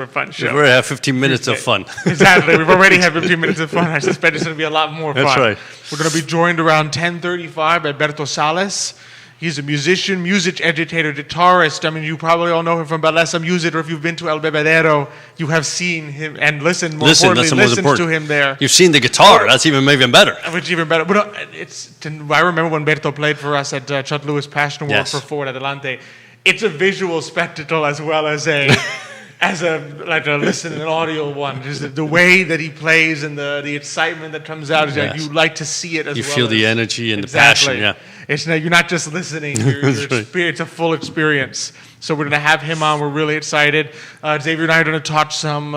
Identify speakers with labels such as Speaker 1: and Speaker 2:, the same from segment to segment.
Speaker 1: For a fun show.
Speaker 2: We've already had 15 minutes of fun.
Speaker 1: Exactly. We've already had 15 minutes of fun. I suspect it's going to be a lot more fun.
Speaker 2: That's right.
Speaker 1: We're going to be joined around 10:35 by Berto Sales. He's a musician, music educator, guitarist. I mean, you probably all know him from Belleza Music, or if you've been to El Bebedero, you have seen him and listened, more importantly, listened to him there.
Speaker 2: You've seen the guitar. That's even better.
Speaker 1: Which even better. But I remember when Berto played for us at Chuck Lewis Passion World for Ford Adelante. It's a visual spectacle as well as a like a listen an audio one. Just the way that he plays and the excitement that comes out is like you like to see it as well.
Speaker 2: You feel the energy and the passion. Yeah.
Speaker 1: You're not just listening. It's a full experience. So we're going to have him on. We're really excited. Xavier and I are going to talk some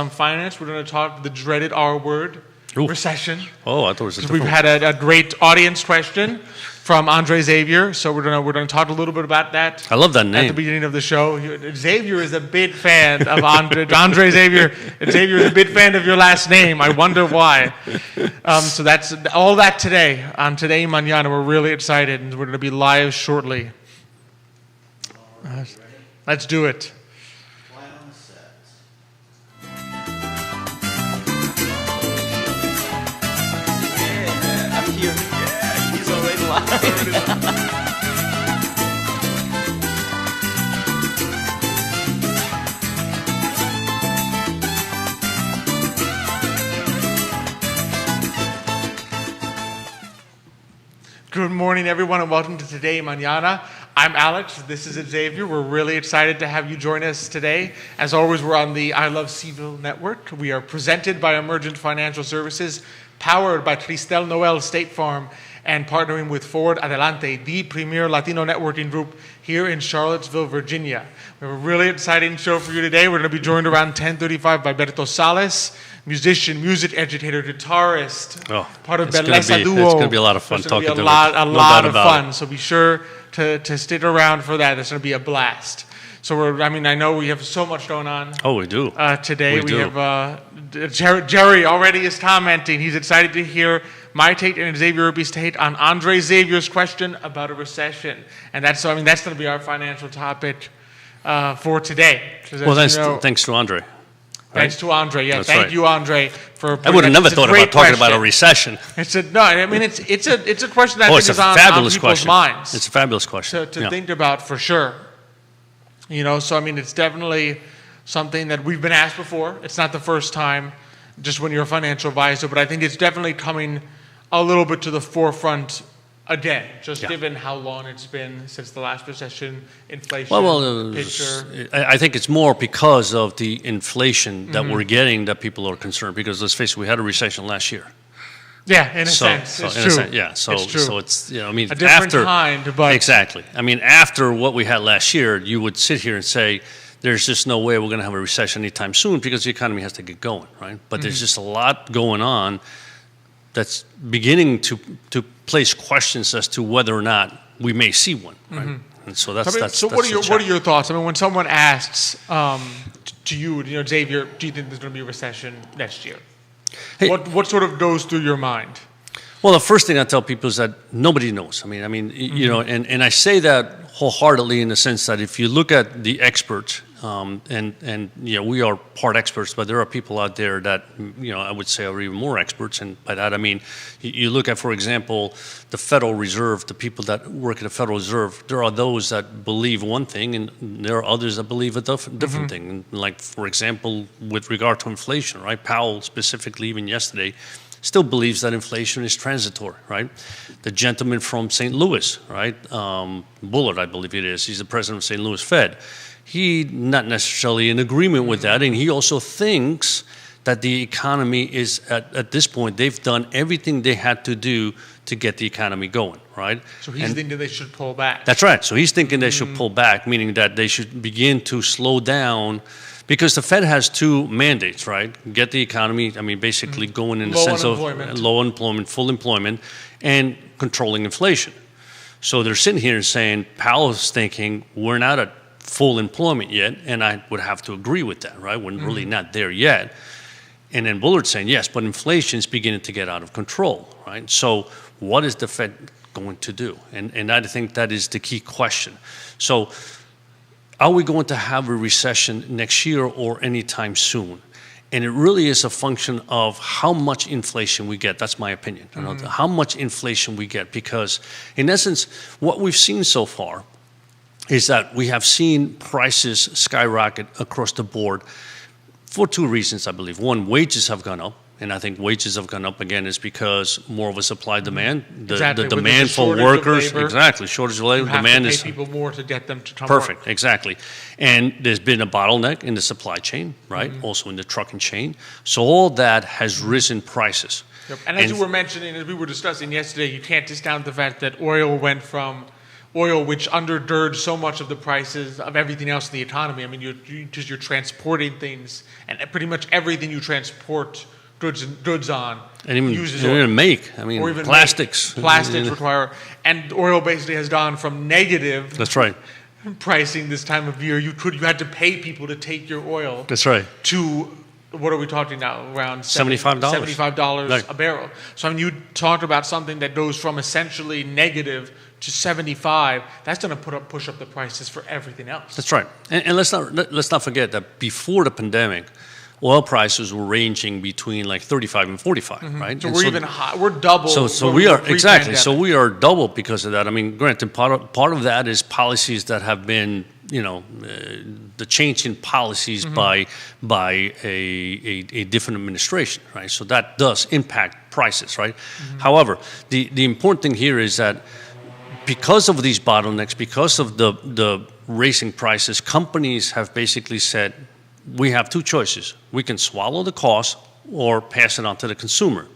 Speaker 1: finance. We're going to talk the dreaded R word, recession.
Speaker 2: Oh, I thought it was a
Speaker 1: We've had a great audience question from Andre Xavier, so we're gonna talk a little bit about that.
Speaker 2: I love that name.
Speaker 1: At the beginning of the show, Xavier is a big fan of Andre. Andre Xavier. Xavier is a big fan of your last name. I wonder why. So that's all that today on Today Mañana. We're really excited, and we're gonna be live shortly. Let's do it. Good morning, everyone, and welcome to Today Mañana. I'm Alex. This is Xavier. We're really excited to have you join us today. As always, we're on the I Love Seville network. We are presented by Emergent Financial Services, powered by Cristel Noel State Farm, and partnering with Ford Adelante, the premier Latino networking group here in Charlottesville, Virginia. We have a really exciting show for you today. We're going to be joined around 10:35 by Berto Sales, musician, music educator, guitarist, part of Belleza Duo.
Speaker 2: It's going to be a lot of fun talking to him.
Speaker 1: A lot of fun. So be sure to stick around for that. It's going to be a blast. So I know we have so much going on.
Speaker 2: Oh, we do.
Speaker 1: Today we have Jerry already is commenting. He's excited to hear my take and Xavier Ruby's take on Andre Xavier's question about a recession, and that's going to be our financial topic for today.
Speaker 2: Well, thanks to Andre.
Speaker 1: Thanks to Andre. Yeah, thank you, Andre, for.
Speaker 2: I would have never thought about talking about a recession.
Speaker 1: It's a question that I think is on people's minds.
Speaker 2: It's a fabulous question
Speaker 1: to think about for sure. It's definitely something that we've been asked before. It's not the first time, just when you're a financial advisor, but I think it's definitely coming a little bit to the forefront again, given how long it's been since the last recession, inflation picture.
Speaker 2: I think it's more because of the inflation that we're getting that people are concerned. Because let's face it, we had a recession last year.
Speaker 1: Yeah, in a sense, it's true.
Speaker 2: So it's
Speaker 1: a different kind, but
Speaker 2: exactly. After what we had last year, you would sit here and say, there's just no way we're going to have a recession anytime soon because the economy has to get going, right? But there's just a lot going on that's beginning to place questions as to whether or not we may see one, right? And so
Speaker 1: what are your thoughts? When someone asks to you, Xavier, do you think there's going to be a recession next year? Hey, what sort of goes through your mind?
Speaker 2: Well, the first thing I tell people is that nobody knows. And I say that wholeheartedly in the sense that if you look at the experts, we are part experts, but there are people out there that, I would say are even more experts. And by that, you look at, for example, the Federal Reserve, the people that work at the Federal Reserve, there are those that believe one thing and there are others that believe a different thing. And like, for example, with regard to inflation, right? Powell specifically, even yesterday, still believes that inflation is transitory, right? The gentleman from St. Louis, right? Bullard, I believe it is. He's the president of St. Louis Fed. He not necessarily in agreement with that, and he also thinks that the economy is, at this point, they've done everything they had to do to get the economy going, right?
Speaker 1: So he's thinking they should pull back.
Speaker 2: That's right. So he's thinking they should pull back, meaning that they should begin to slow down, because the Fed has two mandates, right? Get the economy, basically going in the sense of low unemployment, full employment, and controlling inflation. So they're sitting here and saying, Powell's thinking, we're not at full employment yet, and I would have to agree with that, right? We're really not there yet. And then Bullard's saying, yes, but inflation is beginning to get out of control, right? So what is the Fed going to do? And I think that is the key question. So are we going to have a recession next year or anytime soon? And it really is a function of how much inflation we get. That's my opinion. You know, how much inflation we get. Because in essence, what we've seen so far is that we have seen prices skyrocket across the board for two reasons, I believe. One, wages have gone up. And I think wages have gone up again is because more of a supply demand.
Speaker 1: Exactly.
Speaker 2: The
Speaker 1: With
Speaker 2: demand
Speaker 1: the
Speaker 2: for
Speaker 1: shortage of
Speaker 2: workers,
Speaker 1: labor,
Speaker 2: exactly, shortage of labor,
Speaker 1: You have
Speaker 2: demand
Speaker 1: to
Speaker 2: is
Speaker 1: pay people more to get them to come
Speaker 2: perfect,
Speaker 1: work.
Speaker 2: exactly. And there's been a bottleneck in the supply chain, right? Also in the trucking chain. So all that has risen prices.
Speaker 1: Yep. And as you were mentioning, as we were discussing yesterday, you can't discount the fact that oil went from oil, which undergirds so much of the prices of everything else in the economy. I mean, you're transporting things, and pretty much everything you transport goods on
Speaker 2: And even,
Speaker 1: uses
Speaker 2: even
Speaker 1: oil.
Speaker 2: make, I mean,
Speaker 1: Or even
Speaker 2: plastics.
Speaker 1: Plastics require, and oil basically has gone from negative
Speaker 2: That's right.
Speaker 1: pricing this time of year. You had to pay people to take your oil
Speaker 2: That's right.
Speaker 1: to, what are we talking now, around
Speaker 2: $75.
Speaker 1: $75
Speaker 2: Right.
Speaker 1: a barrel. So I mean, you talk about something that goes from essentially negative to 75. That's going to push up the prices for everything else.
Speaker 2: That's right. And let's not forget that before the pandemic, oil prices were ranging between like 35 and 45, right?
Speaker 1: So
Speaker 2: And
Speaker 1: we're even high. We're double.
Speaker 2: So
Speaker 1: what
Speaker 2: we
Speaker 1: were
Speaker 2: are exactly.
Speaker 1: pre-pandemic.
Speaker 2: So we are double because of that. I mean, granted, part of that is policies that have been, the change in policies by a different administration, right? So that does impact prices, right? However, the important thing here is that because of these bottlenecks, because of the raising prices, companies have basically said, we have two choices. We can swallow the cost or pass it on to the consumer.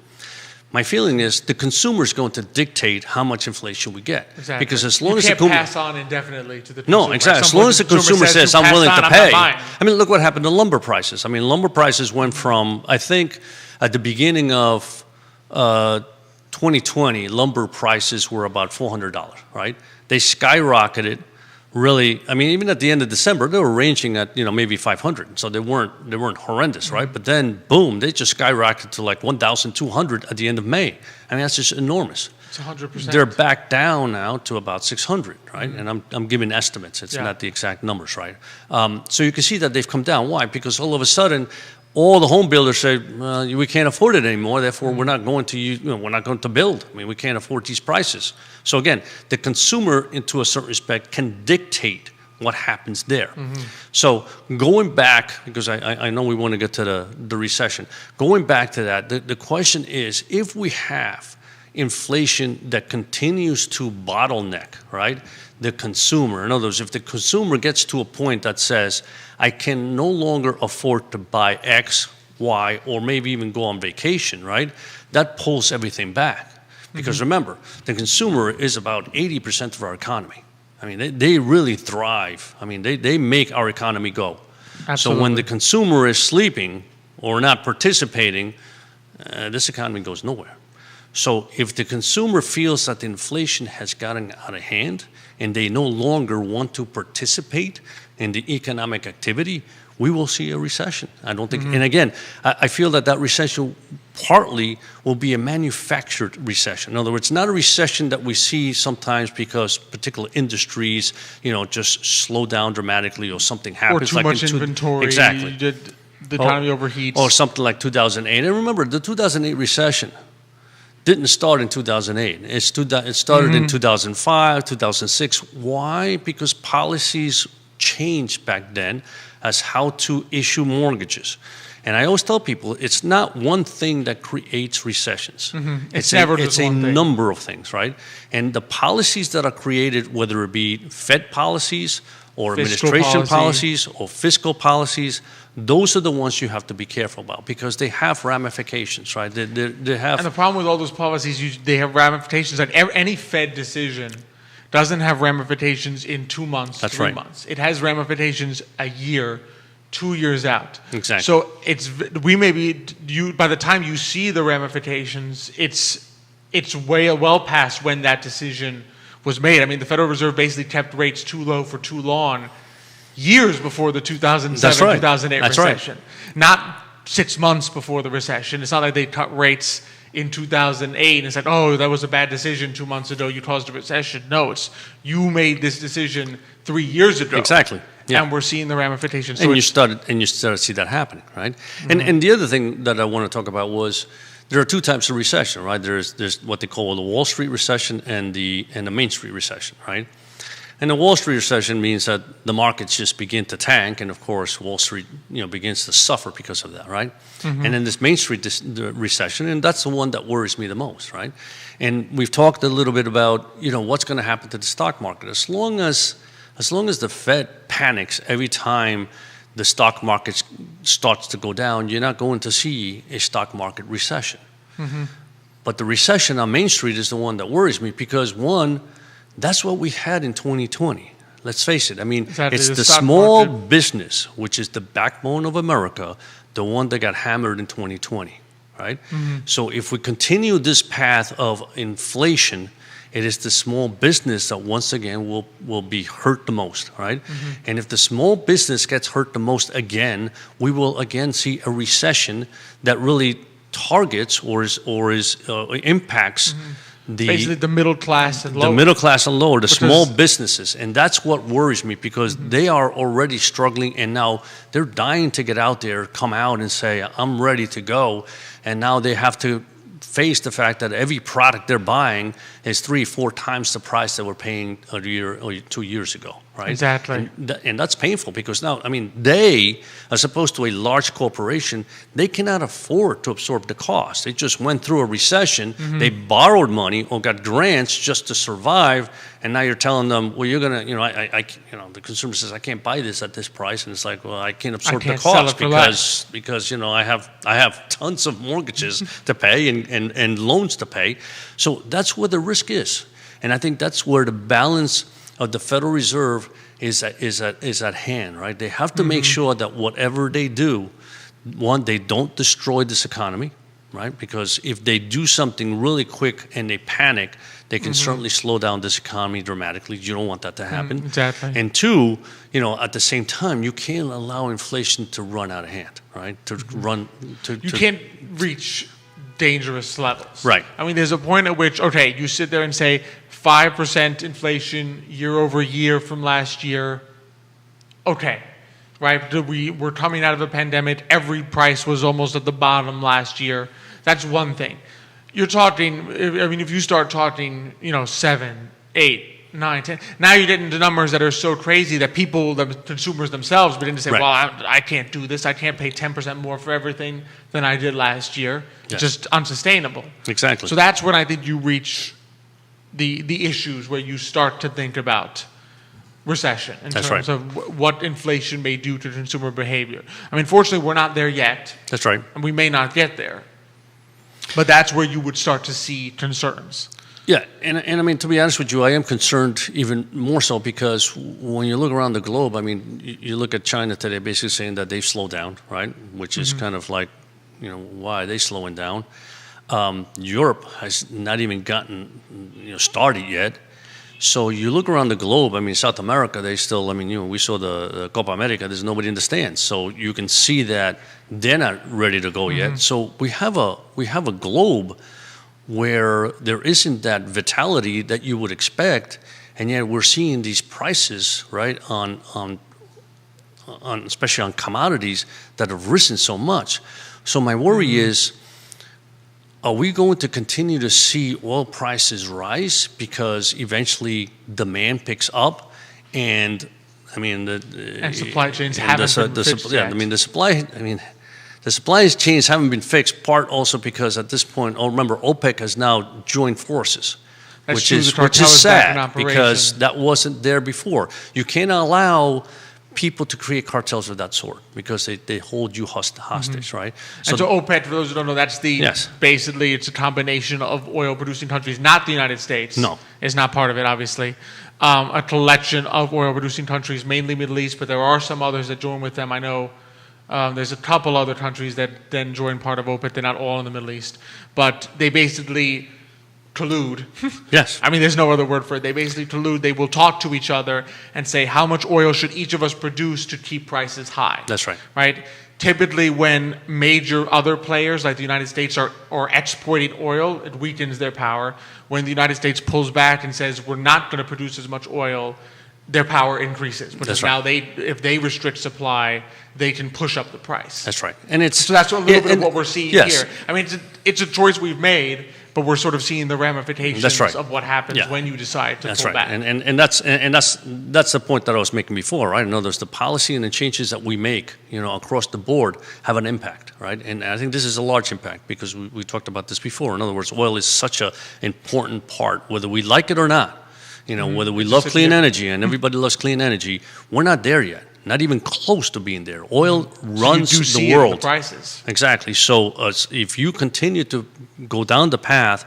Speaker 2: My feeling is the consumer is going to dictate how much inflation we get.
Speaker 1: Exactly.
Speaker 2: Because as long
Speaker 1: you
Speaker 2: as
Speaker 1: can't
Speaker 2: the consumer...
Speaker 1: pass on indefinitely to the consumer.
Speaker 2: No, exactly.
Speaker 1: At
Speaker 2: As
Speaker 1: some
Speaker 2: long
Speaker 1: point,
Speaker 2: as the consumer says,
Speaker 1: "You
Speaker 2: I'm willing
Speaker 1: passed
Speaker 2: to
Speaker 1: on, I'm not
Speaker 2: pay.
Speaker 1: buying."
Speaker 2: I mean, look what happened to lumber prices. I mean, lumber prices went from, I think, at the beginning of 2020, lumber prices were about $400, right? They skyrocketed. Really, I mean, even at the end of December, they were ranging at maybe 500, so they weren't horrendous, right? But then, boom, they just skyrocketed to like 1,200 at the end of May. I mean, that's just enormous.
Speaker 1: It's 100%.
Speaker 2: They're back down now to about 600, right? And I'm giving estimates; it's
Speaker 1: Yeah.
Speaker 2: not the exact numbers, right? So you can see that they've come down. Why? Because all of a sudden, all the home builders say, we can't afford it anymore. Therefore, we're not going to we're not going to build. I mean, we can't afford these prices. So again, the consumer, into a certain respect, can dictate what happens there. So going back, because I know we want to get to the recession. Going back to that, the question is, if we have inflation that continues to bottleneck, right, the consumer. In other words, if the consumer gets to a point that says, I can no longer afford to buy X, Y, or maybe even go on vacation, right, that pulls everything back. Because remember, the consumer is about 80% of our economy. I mean, they really thrive. I mean, they make our economy go.
Speaker 1: Absolutely.
Speaker 2: So when the consumer is sleeping or not participating, this economy goes nowhere. So if the consumer feels that the inflation has gotten out of hand and they no longer want to participate in the economic activity, we will see a recession. I don't think, and again, I feel that recession partly will be a manufactured recession. In other words, not a recession that we see sometimes because particular industries, just slow down dramatically or something happens.
Speaker 1: Or too much inventory.
Speaker 2: Exactly.
Speaker 1: The economy overheats.
Speaker 2: Or something like 2008. And remember, the 2008 recession didn't start in 2008. It started in 2005, 2006. Why? Because policies changed back then as how to issue mortgages. And I always tell people, it's not one thing that creates recessions.
Speaker 1: It's never just
Speaker 2: It's a
Speaker 1: one thing.
Speaker 2: number of things, right? And the policies that are created, whether it be Fed policies or
Speaker 1: Fiscal
Speaker 2: administration
Speaker 1: policy.
Speaker 2: policies or fiscal policies, those are the ones you have to be careful about because they have ramifications, right? They have.
Speaker 1: And the problem with all those policies, they have ramifications. That any Fed decision doesn't have ramifications in 2 months,
Speaker 2: That's
Speaker 1: 3
Speaker 2: right.
Speaker 1: months. It has ramifications a year, 2 years out.
Speaker 2: Exactly.
Speaker 1: So by the time you see the ramifications, it's well past when that decision was made. I mean, the Federal Reserve basically kept rates too low for too long, years before the 2007,
Speaker 2: That's right.
Speaker 1: 2008
Speaker 2: That's right.
Speaker 1: recession. Not 6 months before the recession. It's not like they cut rates in 2008 and said, oh, that was a bad decision 2 months ago, you caused a recession. No, you made this decision 3 years ago.
Speaker 2: Exactly. Yeah.
Speaker 1: and we're seeing the ramifications. So
Speaker 2: And you
Speaker 1: it's-
Speaker 2: started to see that happening, right? And the other thing that I want to talk about was there are two types of recession, right? There's what they call the Wall Street recession and the Main Street recession, right? And the Wall Street recession means that the markets just begin to tank, and of course Wall Street begins to suffer because of that, right? And then this Main Street the recession, and that's the one that worries me the most, right? And we've talked a little bit about what's going to happen to the stock market as long as the Fed panics every time the stock market starts to go down. You're not going to see a stock market recession. But the recession on Main Street is the one that worries me because one, that's what we had in 2020. Let's face it. I mean,
Speaker 1: Exactly,
Speaker 2: it's
Speaker 1: the
Speaker 2: the
Speaker 1: stock
Speaker 2: small
Speaker 1: market.
Speaker 2: business, which is the backbone of America, the one that got hammered in 2020, right? So if we continue this path of inflation, it is the small business that once again will be hurt the most, right? And if the small business gets hurt the most again, we will again see a recession that really targets or impacts
Speaker 1: basically the middle class and lower.
Speaker 2: the middle class and lower, the
Speaker 1: Which
Speaker 2: small
Speaker 1: is-
Speaker 2: businesses. And that's what worries me because they are already struggling and now they're dying to get out there, come out and say, I'm ready to go. And now they have to face the fact that every product they're buying is 3-4 times the price they were paying a year or 2 years ago, right?
Speaker 1: Exactly.
Speaker 2: And that's painful because now, I mean, they, as opposed to a large corporation, they cannot afford to absorb the cost. They just went through a recession. They borrowed money or got grants just to survive. And now you're telling them, well, you're going to, the consumer says, I can't buy this at this price. And it's like, well, I can't absorb
Speaker 1: can't
Speaker 2: the
Speaker 1: sell
Speaker 2: cost
Speaker 1: it for less.
Speaker 2: because I have tons of mortgages to pay and loans to pay. So that's where the risk is. And I think that's where the balance of the Federal Reserve is at hand, right? They have to make sure that whatever they do, one, they don't destroy this economy, right? Because if they do something really quick and they panic, they can certainly slow down this economy dramatically. You don't want that to happen.
Speaker 1: Exactly.
Speaker 2: And two, at the same time, you can't allow inflation to run out of hand, right?
Speaker 1: You can't reach dangerous levels.
Speaker 2: Right.
Speaker 1: I mean, there's a point at which, okay, you sit there and say 5% inflation year over year from last year. Okay, right? We're coming out of a pandemic. Every price was almost at the bottom last year. That's one thing. You're talking, I mean, if you start talking, 7, 8, 9, 10, now you're getting to numbers that are so crazy that people, the consumers themselves, begin to say,
Speaker 2: Right.
Speaker 1: well, I can't do this. I can't pay 10% more for everything than I did last year.
Speaker 2: Yes.
Speaker 1: It's just unsustainable.
Speaker 2: Exactly.
Speaker 1: So that's when I think you reach the issues where you start to think about recession in
Speaker 2: That's
Speaker 1: terms
Speaker 2: right.
Speaker 1: of what inflation may do to consumer behavior. I mean, fortunately, we're not there yet,
Speaker 2: That's right.
Speaker 1: and we may not get there. But that's where you would start to see concerns.
Speaker 2: Yeah, and I mean, to be honest with you, I am concerned even more so because when you look around the globe, I mean, you look at China today basically saying that they've slowed down, right? Which is kind of like, why are they slowing down? Europe has not even gotten started yet. So you look around the globe, I mean, South America, they still, I mean, we saw the Copa America, there's nobody in the stands. So you can see that they're not ready to go yet. So we have a globe where there isn't that vitality that you would expect, and yet we're seeing these prices, right, on especially on commodities that have risen so much. So my worry is, are we going to continue to see oil prices rise because eventually demand picks up, and I mean
Speaker 1: And supply chains
Speaker 2: and
Speaker 1: haven't been fixed
Speaker 2: yeah,
Speaker 1: yet.
Speaker 2: I mean the supply chains haven't been fixed. Part also because at this point, remember OPEC has now joined forces,
Speaker 1: That's
Speaker 2: which
Speaker 1: true,
Speaker 2: is
Speaker 1: the cartel is back in
Speaker 2: sad
Speaker 1: operation.
Speaker 2: because that wasn't there before. You can't allow people to create cartels of that sort because they hold you hostage, right?
Speaker 1: And so OPEC, for those who don't know, that's
Speaker 2: Yes.
Speaker 1: basically it's a combination of oil-producing countries, not the United States.
Speaker 2: No.
Speaker 1: It's not part of it, obviously. A collection of oil-producing countries, mainly Middle East, but there are some others that join with them. I know there's a couple other countries that then join part of OPEC. They're not all in the Middle East. But they basically collude.
Speaker 2: Yes.
Speaker 1: I mean, there's no other word for it. They basically collude. They will talk to each other and say, how much oil should each of us produce to keep prices high?
Speaker 2: That's right.
Speaker 1: Right? Typically, when major other players like the United States are exporting oil, it weakens their power. When the United States pulls back and says, we're not going to produce as much oil, their power increases because
Speaker 2: That's right.
Speaker 1: now if they restrict supply, they can push up the price.
Speaker 2: That's right. And it's
Speaker 1: So that's a little bit of what we're seeing
Speaker 2: yes.
Speaker 1: here. I mean, it's a choice we've made, but we're sort of seeing the ramifications
Speaker 2: That's right.
Speaker 1: of what happens
Speaker 2: Yeah.
Speaker 1: when you decide to
Speaker 2: That's
Speaker 1: pull
Speaker 2: right,
Speaker 1: back.
Speaker 2: and that's the point that I was making before, right? In other words, the policy and the changes that we make, across the board, have an impact, right? And I think this is a large impact because we talked about this before. In other words, oil is such an important part, whether we like it or not. Whether we love clean energy and everybody loves clean energy, we're not there yet. Not even close to being there. Oil runs
Speaker 1: so you do see
Speaker 2: the
Speaker 1: it in
Speaker 2: world.
Speaker 1: the prices.
Speaker 2: Exactly. So if you continue to go down the path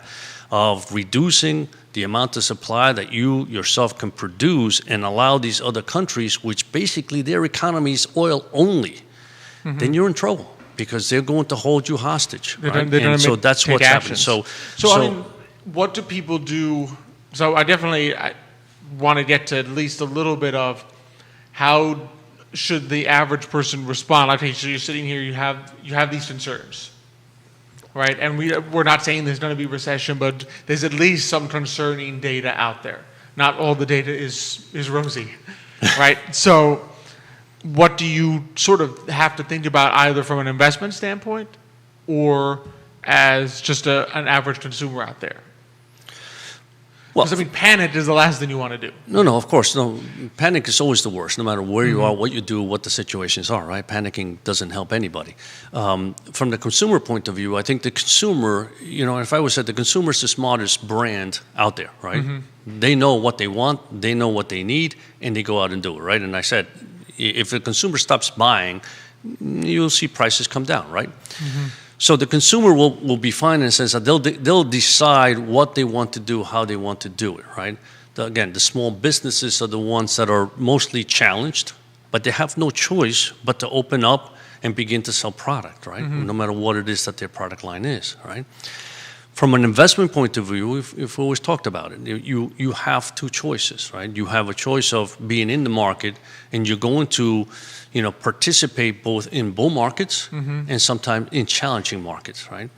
Speaker 2: of reducing the amount of supply that you yourself can produce and allow these other countries, which basically their economy is oil only, then you're in trouble because they're going to hold you hostage.
Speaker 1: They're
Speaker 2: right?
Speaker 1: gonna
Speaker 2: And so
Speaker 1: take
Speaker 2: that's what's happening.
Speaker 1: actions. So, I mean, what do people do? So I want to get to at least a little bit of how should the average person respond. Okay, so you're sitting here, you have these concerns, right? And we're not saying there's going to be recession, but there's at least some concerning data out there. Not all the data is rosy, right? So what do you sort of have to think about either from an investment standpoint or as just an average consumer out there?
Speaker 2: Well,
Speaker 1: Because, panic is the last thing you want to do.
Speaker 2: No, of course. No, panic is always the worst, no matter where you are, what you do, what the situations are, right? Panicking doesn't help anybody. From the consumer point of view, I think the consumer, if I was at the consumer is the smartest brand out there, right? They know what they want, they know what they need, and they go out and do it, right? And I said, if the consumer stops buying, you'll see prices come down, right? So the consumer will be fine in the sense that they'll decide what they want to do, how they want to do it, right? Again, the small businesses are the ones that are mostly challenged, but they have no choice but to open up and begin to sell product, right? No matter what it is that their product line is, right? From an investment point of view, we've always talked about it. You have two choices, right? You have a choice of being in the market, and you're going to participate both in bull markets and sometimes in challenging markets, right?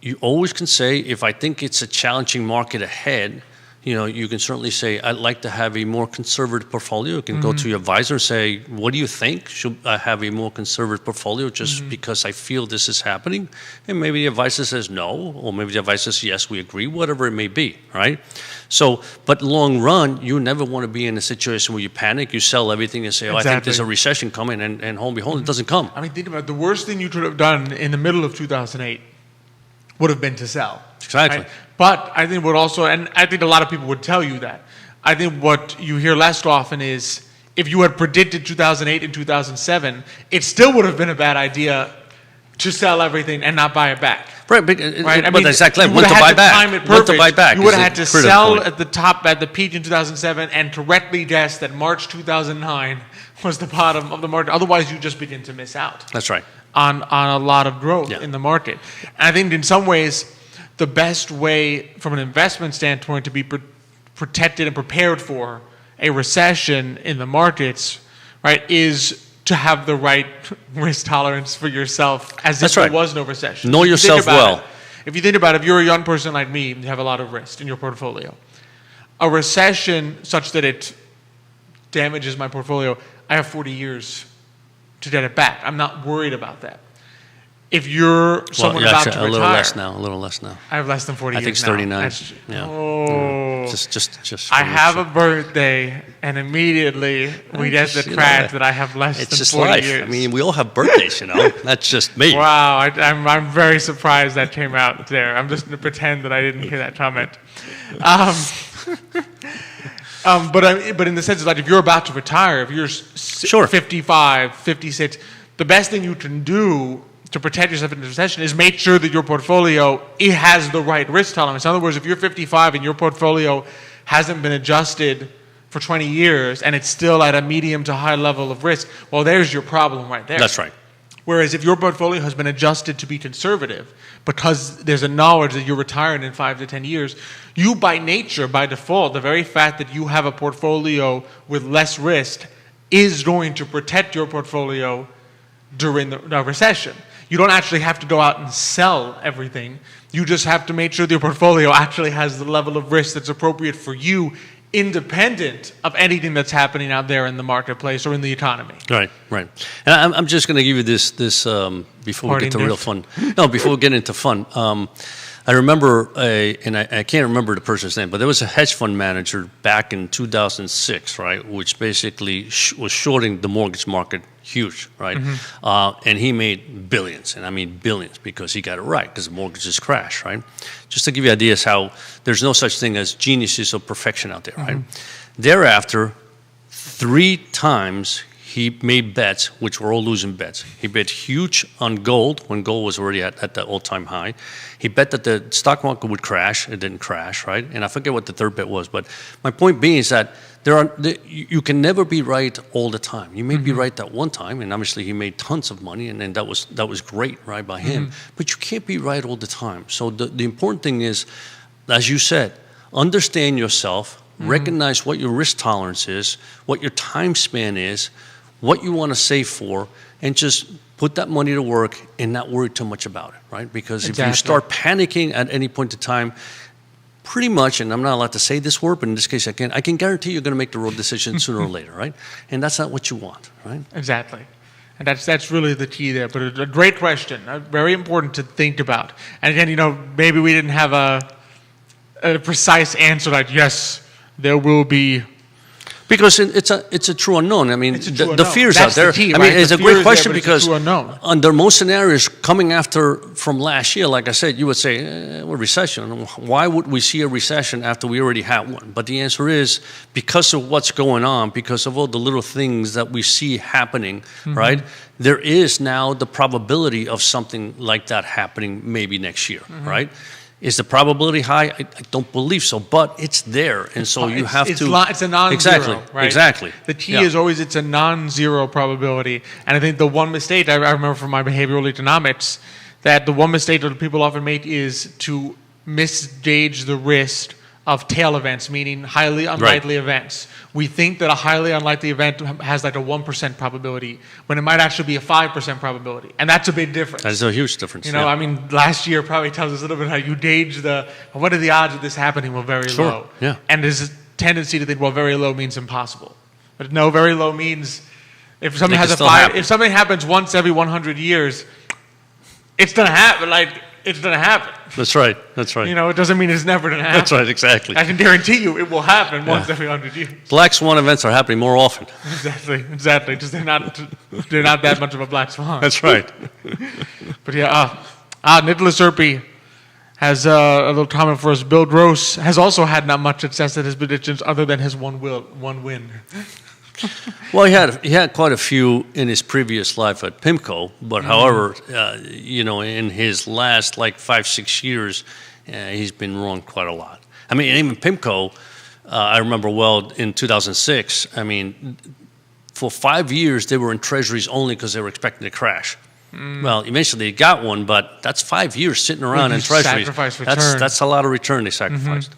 Speaker 2: You always can say, if I think it's a challenging market ahead, you can certainly say, I'd like to have a more conservative portfolio. You can go to your advisor and say, what do you think? Should I have a more conservative portfolio just because I feel this is happening? And maybe the advisor says no, or maybe the advisor says, yes, we agree, whatever it may be, right? So, but long run, you never want to be in a situation where you panic, you sell everything and say, I think there's a recession coming, and lo and behold, it doesn't come.
Speaker 1: Think about it. The worst thing you could have done in the middle of 2008 would have been to sell.
Speaker 2: Exactly.
Speaker 1: Right? But I think I think a lot of people would tell you that. I think what you hear less often is if you had predicted 2008 and 2007, it still would have been a bad idea to sell everything and not buy it back.
Speaker 2: Right, but exactly.
Speaker 1: When
Speaker 2: to buy back. When to buy back.
Speaker 1: You would have had to sell at the peak in 2007 and correctly guess that March 2009 was the bottom of the market. Otherwise, you just begin to miss out.
Speaker 2: That's right.
Speaker 1: On a lot of growth in the market. And I think in some ways, the best way from an investment standpoint to be protected and prepared for a recession in the markets, right, is to have the right risk tolerance for yourself as if there was no recession.
Speaker 2: Know yourself well.
Speaker 1: If you think about it, if you're a young person like me, you have a lot of risk in your portfolio. A recession such that it damages my portfolio, I have 40 years to get it back. I'm not worried about that. If you're someone about to retire,
Speaker 2: a little less now.
Speaker 1: I have less than 40
Speaker 2: I
Speaker 1: years
Speaker 2: think
Speaker 1: now.
Speaker 2: it's 39.
Speaker 1: Oh.
Speaker 2: Just.
Speaker 1: I have a birthday, and immediately we get the crack that I have less
Speaker 2: it's
Speaker 1: than
Speaker 2: just
Speaker 1: 40
Speaker 2: life.
Speaker 1: years.
Speaker 2: We all have birthdays, That's just me.
Speaker 1: Wow, I'm very surprised that came out there. I'm just going to pretend that I didn't hear that comment. But in the sense that if you're about to retire, if you're 55, 56, the best thing you can do to protect yourself in a recession is make sure that your portfolio has the right risk tolerance. In other words, if you're 55 and your portfolio hasn't been adjusted for 20 years and it's still at a medium to high level of risk, well, there's your problem right there.
Speaker 2: That's right.
Speaker 1: Whereas if your portfolio has been adjusted to be conservative because there's a knowledge that you're retiring in 5 to 10 years, you by nature, by default, the very fact that you have a portfolio with less risk is going to protect your portfolio during the recession. You don't actually have to go out and sell everything. You just have to make sure that your portfolio actually has the level of risk that's appropriate for you independent of anything that's happening out there in the marketplace or in the economy.
Speaker 2: Right, right. And I'm just going to give you this before we get to real fun. No, before we get into fun. I remember, and I can't remember the person's name, but there was a hedge fund manager back in 2006, right, which basically was shorting the mortgage market huge, right? And he made billions, and I mean billions, because he got it right, because the mortgages crashed, right? Just to give you ideas how there's no such thing as geniuses of perfection out there, right? Thereafter, 3 times he made bets, which were all losing bets. He bet huge on gold when gold was already at the all-time high. He bet that the stock market would crash. It didn't crash, right? And I forget what the third bet was. But my point being is that you can never be right all the time. You may be right that one time, and obviously he made tons of money, and that was great, right, by him. But you can't be right all the time. So the important thing is, as you said, understand yourself, recognize what your risk tolerance is, what your time span is, what you want to save for, and just put that money to work and not worry too much about it, right? Because if you start panicking at any point in time, pretty much, and I'm not allowed to say this word, but in this case I can guarantee you're going to make the wrong decision sooner or later, right? And that's not what you want, right?
Speaker 1: Exactly. And that's really the key there. But a great question, very important to think about. And again, maybe we didn't have a precise answer like, yes, there will be.
Speaker 2: Because it's a true unknown. I mean, the fear's out there.
Speaker 1: The key,
Speaker 2: I mean, it's a great question because
Speaker 1: unknown.
Speaker 2: Under most scenarios coming after from last year, like I said, you would say, well, recession. Why would we see a recession after we already had one? But the answer is because of what's going on, because of all the little things that we see happening, right? There is now the probability of something like that happening maybe next year, right? Is the probability high? I don't believe so, but it's there, and so you have to.
Speaker 1: It's a non-zero, right?
Speaker 2: Exactly.
Speaker 1: The key is always it's a non-zero probability, and I think the one mistake I remember from my behavioral economics that the one mistake that people often make is to misgauge the risk of tail events, meaning highly unlikely events. We think that a highly unlikely event has like a 1% probability when it might actually be a 5% probability. And that's a big difference.
Speaker 2: That's a huge difference.
Speaker 1: I mean, last year probably tells us a little bit how you gauge what are the odds of this happening? Well, very low.
Speaker 2: Yeah.
Speaker 1: And there's a tendency to think, well, very low means impossible. But no, very low means if something if something happens once every 100 years, it's going to happen. It's going to happen.
Speaker 2: That's right. That's right.
Speaker 1: It doesn't mean it's never going to happen.
Speaker 2: That's right. Exactly.
Speaker 1: I can guarantee you it will happen once every 100 years.
Speaker 2: Black swan events are happening more often.
Speaker 1: Exactly. Just they're not that much of a black swan.
Speaker 2: That's right.
Speaker 1: But yeah, Nicholas Erpe has a little comment for us. Bill Gross has also had not much success at his predictions other than his one win.
Speaker 2: Well, he had quite a few in his previous life at PIMCO, but however, in his last 5-6 years, he's been wrong quite a lot. I mean, even PIMCO, I remember well in 2006. I mean, for 5 years they were in treasuries only because they were expecting to crash. Well, eventually they got one, but that's 5 years sitting around in treasuries. That's a lot of return they sacrificed.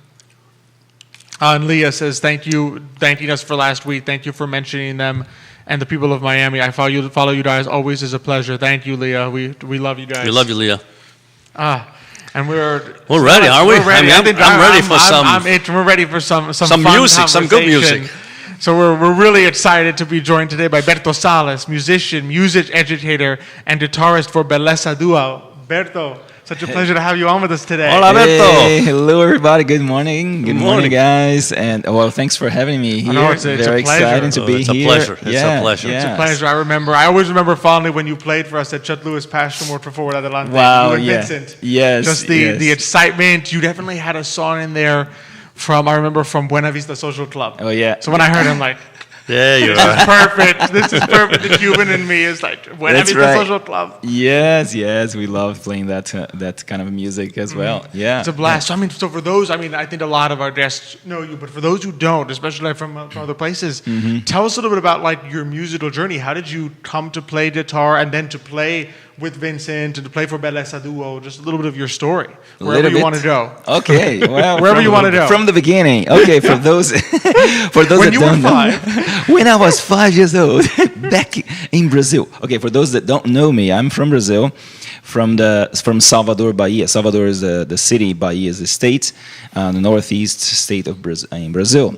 Speaker 1: And Leah says, thanking us for last week. Thank you for mentioning them and the people of Miami. I follow you guys. Always is a pleasure. Thank you, Leah. We love you guys.
Speaker 2: We love you, Leah.
Speaker 1: And we're
Speaker 2: ready, aren't we?
Speaker 1: Ready.
Speaker 2: I'm ready for
Speaker 1: we're ready for some
Speaker 2: fun
Speaker 1: music,
Speaker 2: some good music.
Speaker 1: So we're really excited to be joined today by Berto Salas, musician, music educator, and guitarist for Bellezza Duo. Berto, such a pleasure to have you on with us today.
Speaker 2: Hola, Berto.
Speaker 3: Hey, hello, everybody. Good morning. Good morning, guys. And thanks for having me here.
Speaker 1: It's
Speaker 3: very
Speaker 1: a pleasure.
Speaker 3: exciting to be
Speaker 2: here. It's a pleasure.
Speaker 1: It's a pleasure. I always remember fondly when you played for us at Chet Lewis Passion for Forward Adelante.
Speaker 3: Wow,
Speaker 1: you and Vincent.
Speaker 3: Yes.
Speaker 1: Just the excitement. You definitely had a song in there from Buena Vista Social Club.
Speaker 3: Oh, yeah.
Speaker 1: So when I heard him, like,
Speaker 2: yeah, you're
Speaker 1: this is perfect. This is perfect. The Cuban in me is like, Buena Vista Social Club.
Speaker 3: Yes. We love playing that kind of music as well. Yeah.
Speaker 1: It's a blast. Yeah. So for those, I think a lot of our guests know you, but for those who don't, especially from other places, tell us a little bit about your musical journey. How did you come to play guitar and then to play with Vincent and to play for Bellezza Duo. Just a little bit of your story,
Speaker 3: A
Speaker 1: wherever
Speaker 3: little
Speaker 1: you
Speaker 3: bit.
Speaker 1: want to go.
Speaker 3: Okay, well,
Speaker 1: Wherever you wanna go.
Speaker 3: From the beginning. Okay, for those
Speaker 1: When
Speaker 3: that
Speaker 1: you were
Speaker 3: don't know,
Speaker 1: 5.
Speaker 3: when I was 5 years old, back in Brazil. Okay, for those that don't know me, I'm from Brazil, from Salvador, Bahia. Salvador is the city, Bahia is the state, the northeast state of in Brazil.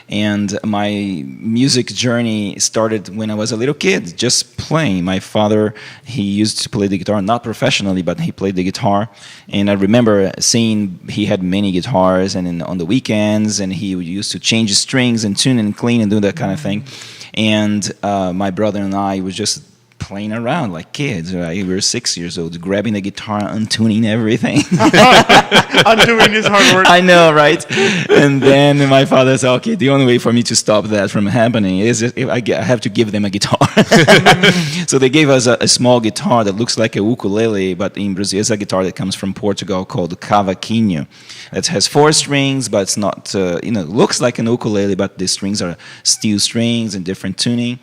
Speaker 3: And my music journey started when I was a little kid, just playing. My father, he used to play the guitar, not professionally, but he played the guitar. And I remember seeing he had many guitars, and on the weekends, and he used to change the strings and tune and clean and do that kind of thing. And my brother and I was just playing around like kids, right? We were 6 years old, grabbing the guitar, untuning everything.
Speaker 1: Undoing his hard work.
Speaker 3: I know, right? And then my father said, okay, the only way for me to stop that from happening is if I have to give them a guitar. So they gave us a small guitar that looks like a ukulele, but in Brazil it's a guitar that comes from Portugal called cavaquinho. It has 4 strings, but it's not, looks like an ukulele, but the strings are steel strings and different tuning,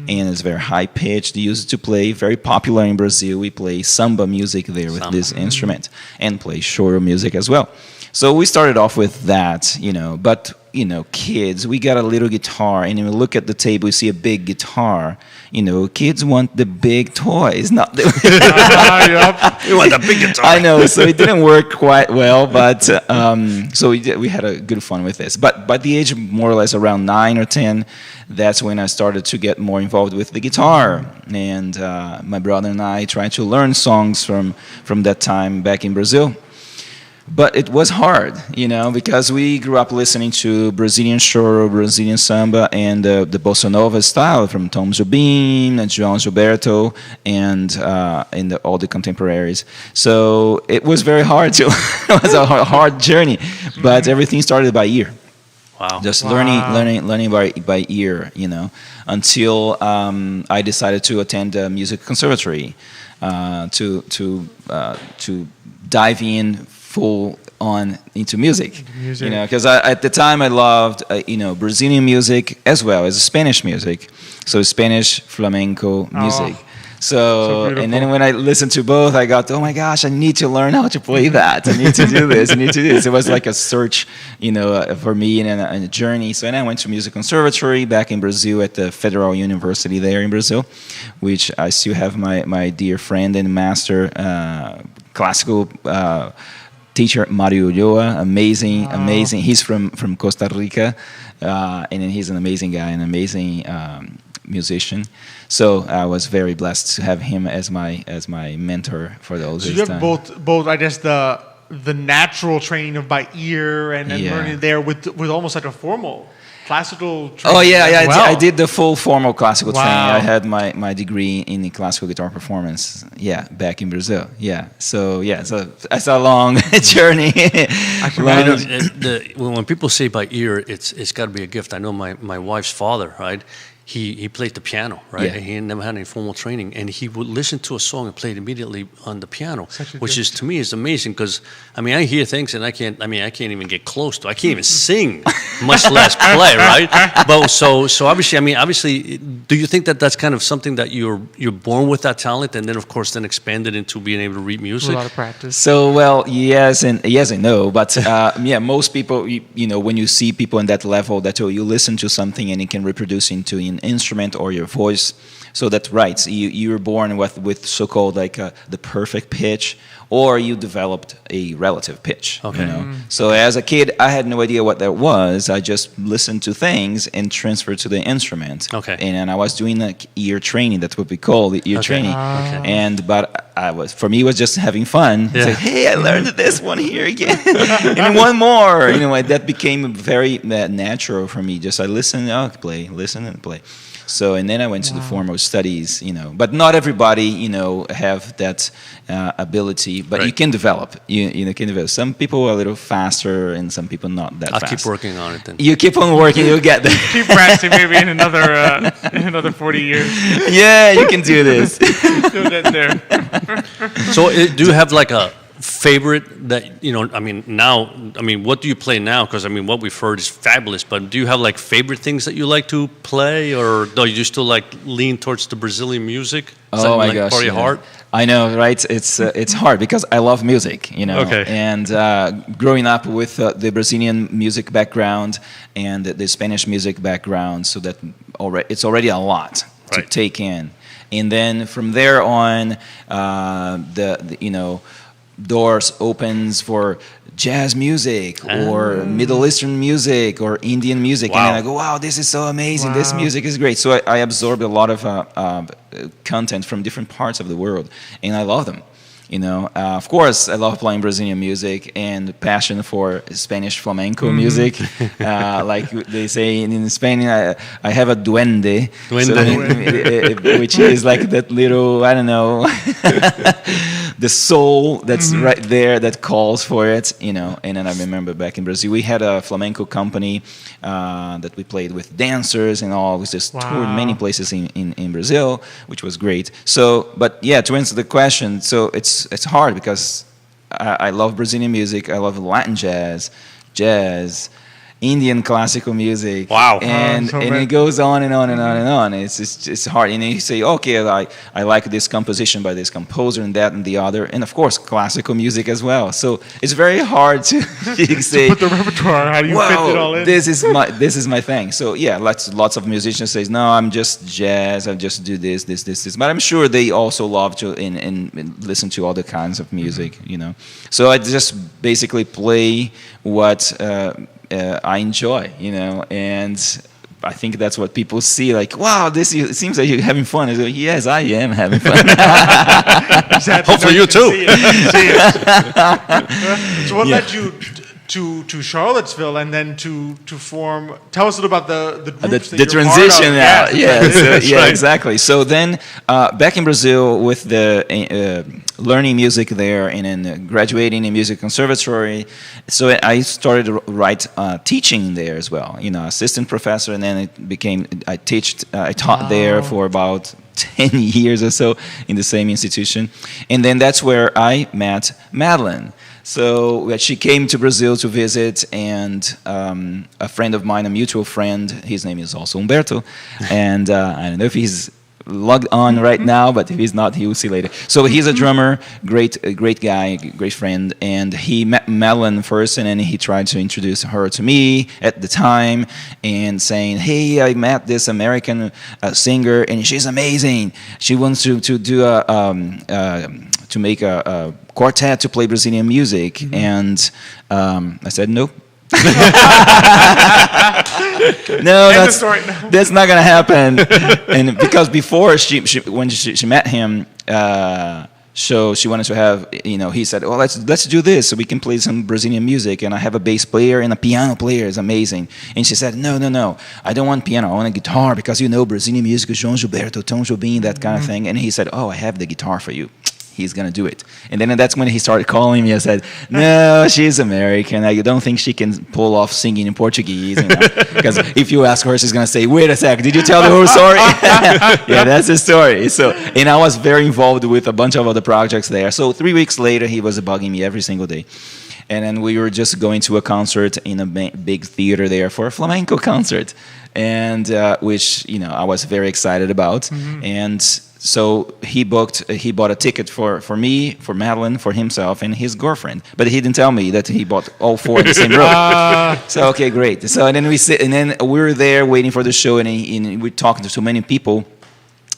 Speaker 3: and it's very high pitched. They use it to play, very popular in Brazil. We play samba music there with this instrument, and play choro music as well. So we started off with that, but kids, we got a little guitar, and when we look at the table, we see a big guitar. Kids want the big toys, not the.
Speaker 1: Yep.
Speaker 2: You want the big guitar.
Speaker 3: I know, so it didn't work quite well, but so we had a good fun with this. But by the age of more or less around 9 or 10, that's when I started to get more involved with the guitar, and my brother and I tried to learn songs from that time back in Brazil. But it was hard, because we grew up listening to Brazilian choro, Brazilian samba, and the bossa nova style from Tom Jobim, João Gilberto, and all the contemporaries. So it was very hard it was a hard journey, but everything started by ear.
Speaker 2: Wow.
Speaker 3: Just learning by ear, until I decided to attend a music conservatory to dive in full on into music. Because at the time I loved Brazilian music as well as Spanish music, so Spanish flamenco music. So and then when I listened to both, I got, oh my gosh, I need to learn how to play that. I need to do this. I need to do this. It was like a search, for me and a journey. So then I went to music conservatory back in Brazil at the Federal University there in Brazil, which I still have my dear friend and master classical teacher Mario Ulloa, amazing. He's from Costa Rica, and he's an amazing guy, an amazing musician. So I was very blessed to have him as my mentor for those.
Speaker 1: So you have both, I guess, the natural training of by ear and learning there with almost like a formal classical training.
Speaker 3: Oh yeah,
Speaker 1: as well.
Speaker 3: I did the full formal classical
Speaker 1: Wow.
Speaker 3: training. I had my degree in classical guitar performance. Yeah, back in Brazil. Yeah, so that's a long journey.
Speaker 2: When people say by ear, it's got to be a gift. I know my wife's father, right? He played the piano, right?
Speaker 3: Yeah.
Speaker 2: And he never had any formal training, and he would listen to a song and play it immediately on the piano,
Speaker 1: Such a
Speaker 2: which
Speaker 1: gift.
Speaker 2: is to me is amazing because I hear things and I can't even get close to. I can't even sing, much less play, right? But so obviously, do you think that that's kind of something that you're born with that talent, and then of course expanded into being able to read
Speaker 1: A
Speaker 2: music?
Speaker 1: lot of practice.
Speaker 3: So well, yes and no, but most people, when you see people in that level, that you listen to something and it can reproduce into an instrument or your voice. So that's right. So you were born with so-called like the perfect pitch, or you developed a relative pitch.
Speaker 2: Okay.
Speaker 3: So as a kid, I had no idea what that was. I just listened to things and transferred to the instrument.
Speaker 2: Okay.
Speaker 3: And I was doing like ear training. That's what we call the ear training.
Speaker 2: Okay.
Speaker 3: But for me, it was just having fun.
Speaker 2: Yeah.
Speaker 3: It's like, hey, I learned this one here again, and one more. That became very natural for me. Just I listen, play, listen and play. So, and then I went to the formal studies, but not everybody, have that ability, but
Speaker 2: Right.
Speaker 3: you can develop, you can develop. Some people are a little faster and some people not that
Speaker 2: I'll
Speaker 3: fast.
Speaker 2: keep working on it then.
Speaker 3: You keep on working, you'll get there.
Speaker 1: Keep practicing maybe in another 40 years.
Speaker 3: Yeah, you can do this.
Speaker 1: Still get there.
Speaker 2: So do you have like a favorite that, what do you play now? Because, what we've heard is fabulous, but do you have like favorite things that you like to play, or do you still like lean towards the Brazilian music? Is that,
Speaker 3: Oh my
Speaker 2: like,
Speaker 3: gosh!
Speaker 2: part of your heart?
Speaker 3: I know, right? It's hard because I love music, you know.
Speaker 2: Okay.
Speaker 3: And growing up with the Brazilian music background and the Spanish music background, so that it's already a lot to
Speaker 2: Right.
Speaker 3: take in. And then from there on, you know, doors opens for jazz music or Middle Eastern music or Indian music, and then
Speaker 2: Wow.
Speaker 3: I go, wow, this is so amazing. This
Speaker 1: Wow.
Speaker 3: music is great. So I absorbed a lot of content from different parts of the world, and I love them. You know, of course, I love playing Brazilian music and passion for Spanish flamenco music. Like they say in Spain, I have a duende,
Speaker 2: Duende.
Speaker 3: which is like that little, I don't know, the soul that's right there that calls for it, you know. And then I remember back in Brazil, we had a flamenco company that we played with dancers and all. We just toured many places in Brazil, which was great. So, but yeah, to answer the question, so it's hard because I love Brazilian music. I love Latin jazz, Indian classical music.
Speaker 2: Wow.
Speaker 3: And
Speaker 1: so
Speaker 3: and
Speaker 1: many.
Speaker 3: it goes on and on and on and on. It's hard. And then you say, okay, I like this composition by this composer and that and the other, and of course classical music as well. So it's very hard to say,
Speaker 1: With the repertoire, how do you fit it all
Speaker 3: wow,
Speaker 1: in?
Speaker 3: this is my thing. So yeah, lots of musicians say, no, I'm just jazz. I just do this. But I'm sure they also love to and listen to all the kinds of music, you know. So I just basically play what I enjoy, you know, and I think that's what people see. Like, wow, it seems like you're having fun. I go, yes, I am having fun.
Speaker 1: Exactly.
Speaker 2: Hopefully
Speaker 1: No,
Speaker 2: you too.
Speaker 1: can see it. You can see it. So what
Speaker 3: Yeah.
Speaker 1: led you to Charlottesville and then to form? Tell us a little about the groups
Speaker 3: the
Speaker 1: that you're
Speaker 3: transition
Speaker 1: part of.
Speaker 3: now. Yeah,
Speaker 2: That's
Speaker 3: yeah,
Speaker 2: right.
Speaker 3: exactly. So then, back in Brazil with the learning music there and then graduating in music conservatory, so I started to teaching there as well. You know, assistant professor, and then it became I taught there for about 10 years or so in the same institution, and then that's where I met Madeline. So she came to Brazil to visit, and a friend of mine, a mutual friend, his name is also Humberto, and I don't know if he's logged on right now, but if he's not, he will see later. So he's a drummer, great guy, great friend, and he met Madeline first, and then he tried to introduce her to me at the time, and saying, hey, I met this American singer, and she's amazing. She wants to do to make a quartet to play Brazilian music, and I said nope. No,
Speaker 1: End of story. No.
Speaker 3: that's not gonna happen. And because before when she met him, so she wanted to have, you know, he said, well, let's do this so we can play some Brazilian music, and I have a bass player and a piano player is amazing. And she said, no, I don't want piano, I want a guitar, because you know Brazilian music is João Gilberto, Tom Jobim, that kind of thing. And he said, oh, I have the guitar for you. He's gonna do it. And then that's when he started calling me. I said, no, she's American. I don't think she can pull off singing in Portuguese, you know? Because if you ask her, she's gonna say, wait a sec, did you tell the whole story? Yeah, that's the story. So, and I was very involved with a bunch of other projects there. So 3 weeks later, he was bugging me every single day. And then we were just going to a concert in a big theater there for a flamenco concert, and which, you know, I was very excited about. And so he bought a ticket for me, for Madeline, for himself, and his girlfriend. But he didn't tell me that he bought all four in the same row. So okay, great. So and then we were there waiting for the show, and we talked to so many people.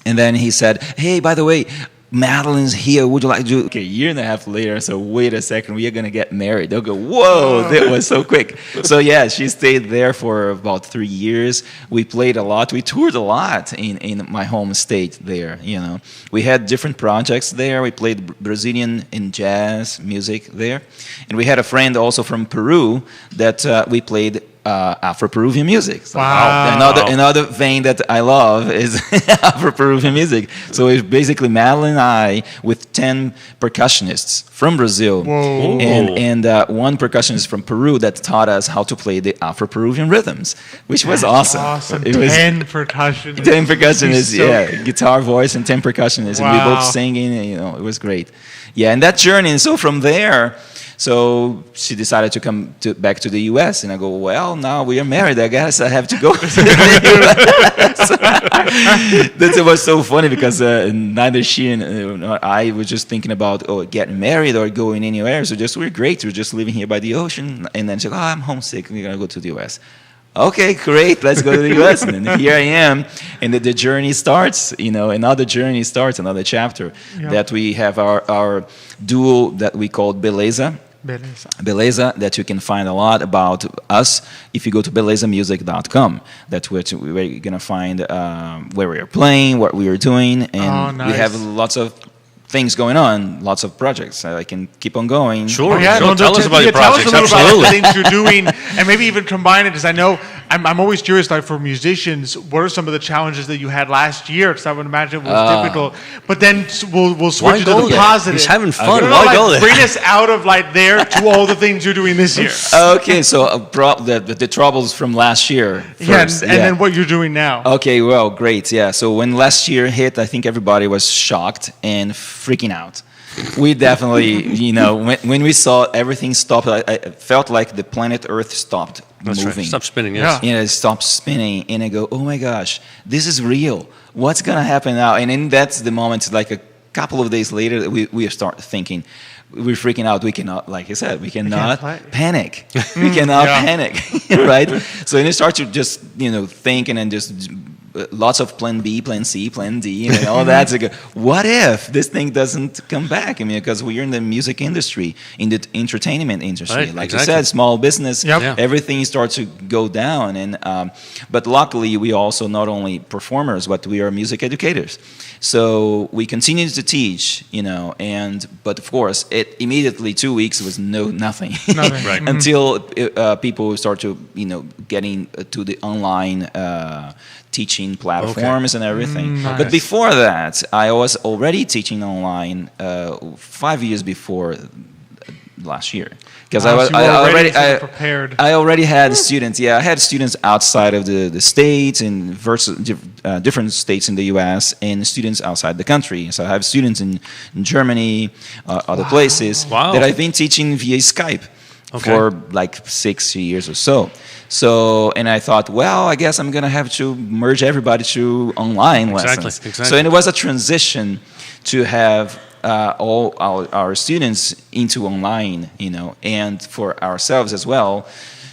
Speaker 3: And then he said, hey, by the way, Madeline's here. Would you like to do? Okay, a year and a half later, so wait a second, we are going to get married. They'll go, whoa, that was so quick. So yeah, she stayed there for about 3 years. We played a lot. We toured a lot in my home state there, you know. We had different projects there. We played Brazilian and jazz music there. And we had a friend also from Peru that we played Afro-Peruvian music. So
Speaker 1: Wow.
Speaker 3: Another vein that I love is Afro-Peruvian music. So it's basically Madeline and I with 10 percussionists from Brazil.
Speaker 1: Whoa.
Speaker 3: And one percussionist from Peru that taught us how to play the Afro-Peruvian rhythms, which was awesome.
Speaker 1: Awesome.
Speaker 3: It was
Speaker 1: 10 percussionists.
Speaker 3: 10 percussionists,
Speaker 1: So
Speaker 3: yeah, guitar, voice, and 10 percussionists, and we
Speaker 1: Wow.
Speaker 3: both singing, and, you know, it was great. Yeah, and that journey, and so from there, So she decided to come back to the U.S. and I go, well, now we are married. I guess I have to go to the U.S. That was so funny because neither she and I were just thinking about getting married or going anywhere. So we're great. We're just living here by the ocean. And then she goes, I'm homesick. We're gonna go to the U.S. Okay, great. Let's go to the U.S. And then here I am, and the journey starts. Another journey starts, another chapter.
Speaker 1: Yeah.
Speaker 3: That we have our duo that we call Beleza. Beleza, that you can find a lot about us if you go to belezamusic.com. That's where you're going to find where we are playing, what we are doing, and
Speaker 1: nice.
Speaker 3: we have lots of things going on, lots of projects. I can keep on going.
Speaker 2: Sure.
Speaker 1: Yeah,
Speaker 2: Sure. Tell us about your projects.
Speaker 1: Tell us a little
Speaker 2: Absolutely.
Speaker 1: about the things you're doing, and maybe even combine it. Because I know I'm always curious, like for musicians, what are some of the challenges that you had last year? Because I would imagine it was difficult. But then we'll switch it to the positive.
Speaker 2: He's having fun.
Speaker 1: You know,
Speaker 2: Why
Speaker 1: like,
Speaker 2: go there?
Speaker 1: bring us out of like there to all the things you're doing this year.
Speaker 3: Okay, so the troubles from last year. First.
Speaker 1: And then what you're doing now.
Speaker 3: Okay, well, great. Yeah. So when last year hit, I think everybody was shocked and freaking out. We definitely, when we saw everything stop, I felt like the planet Earth stopped
Speaker 2: That's
Speaker 3: moving.
Speaker 2: right. Stop spinning, yes.
Speaker 1: Yeah.
Speaker 3: It stopped spinning, and I go, oh my gosh, this is real. What's gonna happen now? And then that's the moment, like a couple of days later, we start thinking, we're freaking out. We cannot, like I said, we cannot panic. We cannot panic, right? So then you start to just, thinking and just lots of plan B, plan C, plan D, and all that. So what if this thing doesn't come back? I mean, because we're in the music industry, in the entertainment industry.
Speaker 2: Right,
Speaker 3: like
Speaker 2: exactly.
Speaker 3: you said, small business,
Speaker 1: Yep. Yeah.
Speaker 3: everything starts to go down. And but luckily, we also not only performers, but we are music educators. So we continue to teach, but of course, it immediately 2 weeks was nothing.
Speaker 1: Nothing.
Speaker 2: Right.
Speaker 3: Until people start to, getting to the online teaching platforms and everything.
Speaker 1: Nice.
Speaker 3: But before that, I was already teaching online 5 years before last year, because
Speaker 1: So you were already sort of prepared.
Speaker 3: I already had students. Yeah, I had students outside of the states and different states in the U.S. and students outside the country. So I have students in Germany, other places
Speaker 2: Wow.
Speaker 3: that I've been teaching via Skype.
Speaker 2: Okay.
Speaker 3: For like 6 years or so. And I thought, well, I guess I'm going to have to merge everybody to online lessons.
Speaker 2: Exactly.
Speaker 3: So and it was a transition to have all our students into online, and for ourselves as well,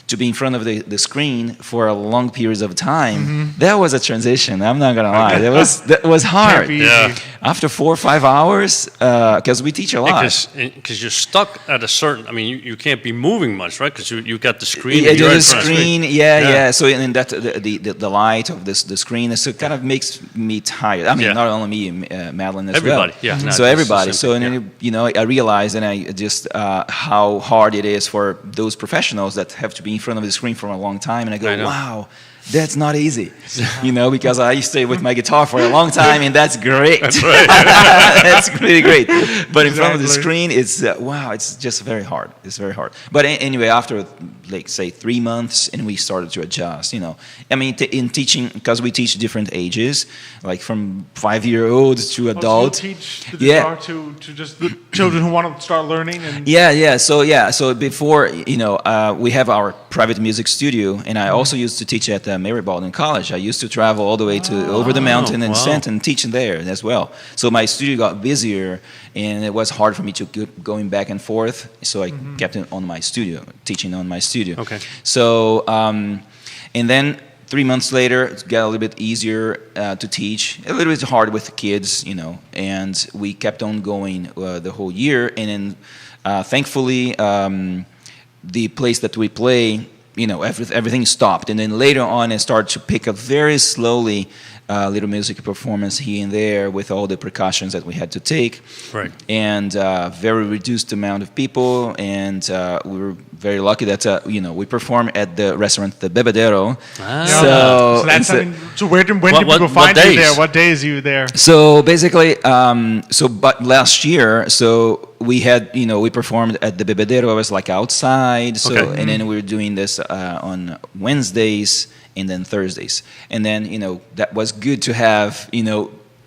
Speaker 3: to be in front of the screen for a long periods of time. That was a transition. I'm not gonna lie. That was hard.
Speaker 1: Can't be
Speaker 2: Yeah.
Speaker 1: easy.
Speaker 3: After 4 or 5 hours, because we teach a lot.
Speaker 2: Because you're stuck at a certain. I mean, you can't be moving much, right? Because you got the screen.
Speaker 3: Yeah,
Speaker 2: and you're
Speaker 3: the
Speaker 2: in front of the
Speaker 3: screen.
Speaker 2: Yeah.
Speaker 3: Yeah. So and that the light of the screen, so it kind of makes me tired. I mean,
Speaker 2: Yeah.
Speaker 3: not only me, Madeline as
Speaker 2: Everybody,
Speaker 3: well.
Speaker 2: yeah. No,
Speaker 3: So
Speaker 2: it's
Speaker 3: everybody.
Speaker 2: the
Speaker 3: So
Speaker 2: same
Speaker 3: and
Speaker 2: thing,
Speaker 3: then I realized, and I just how hard it is for those professionals that have to be in front of the screen for a long time, and I go,
Speaker 2: I know.
Speaker 3: wow. That's not easy, because I used to stay with my guitar for a long time, and that's great. That's
Speaker 2: right.
Speaker 3: That's really great. But in front of the
Speaker 1: Exactly.
Speaker 3: screen, it's wow, it's just very hard. It's very hard. But anyway, after like say 3 months, and we started to adjust. I mean, in teaching, because we teach different ages, like from 5-year-olds to
Speaker 1: So
Speaker 3: adults.
Speaker 1: you teach the guitar to just the children who want to start learning. And
Speaker 3: Yeah. So before, we have our private music studio, and I also used to teach at Marybaldwin College. I used to travel all the way to over the mountain and
Speaker 2: wow.
Speaker 3: Stanton, teaching there as well. So my studio got busier, and it was hard for me to keep going back and forth. So I kept it on my studio, teaching on my studio.
Speaker 2: Okay.
Speaker 3: So and then 3 months later, it got a little bit easier to teach. A little bit hard with the kids, and we kept on going the whole year. And then, thankfully, the place that we play, everything stopped. And then later on, I started to pick up very slowly little music performance here and there with all the precautions that we had to take.
Speaker 2: Right.
Speaker 3: And very reduced amount of people. And we were very lucky that, we performed at the restaurant, the Bebedero.
Speaker 1: So that's so when do people find you
Speaker 2: days?
Speaker 1: there? What days are you there?
Speaker 3: So basically, but last year, so we had, we performed at the Bebedero. I was like outside. So,
Speaker 2: Okay.
Speaker 3: and then we were doing this on Wednesdays and then Thursdays. And then, that was good to have,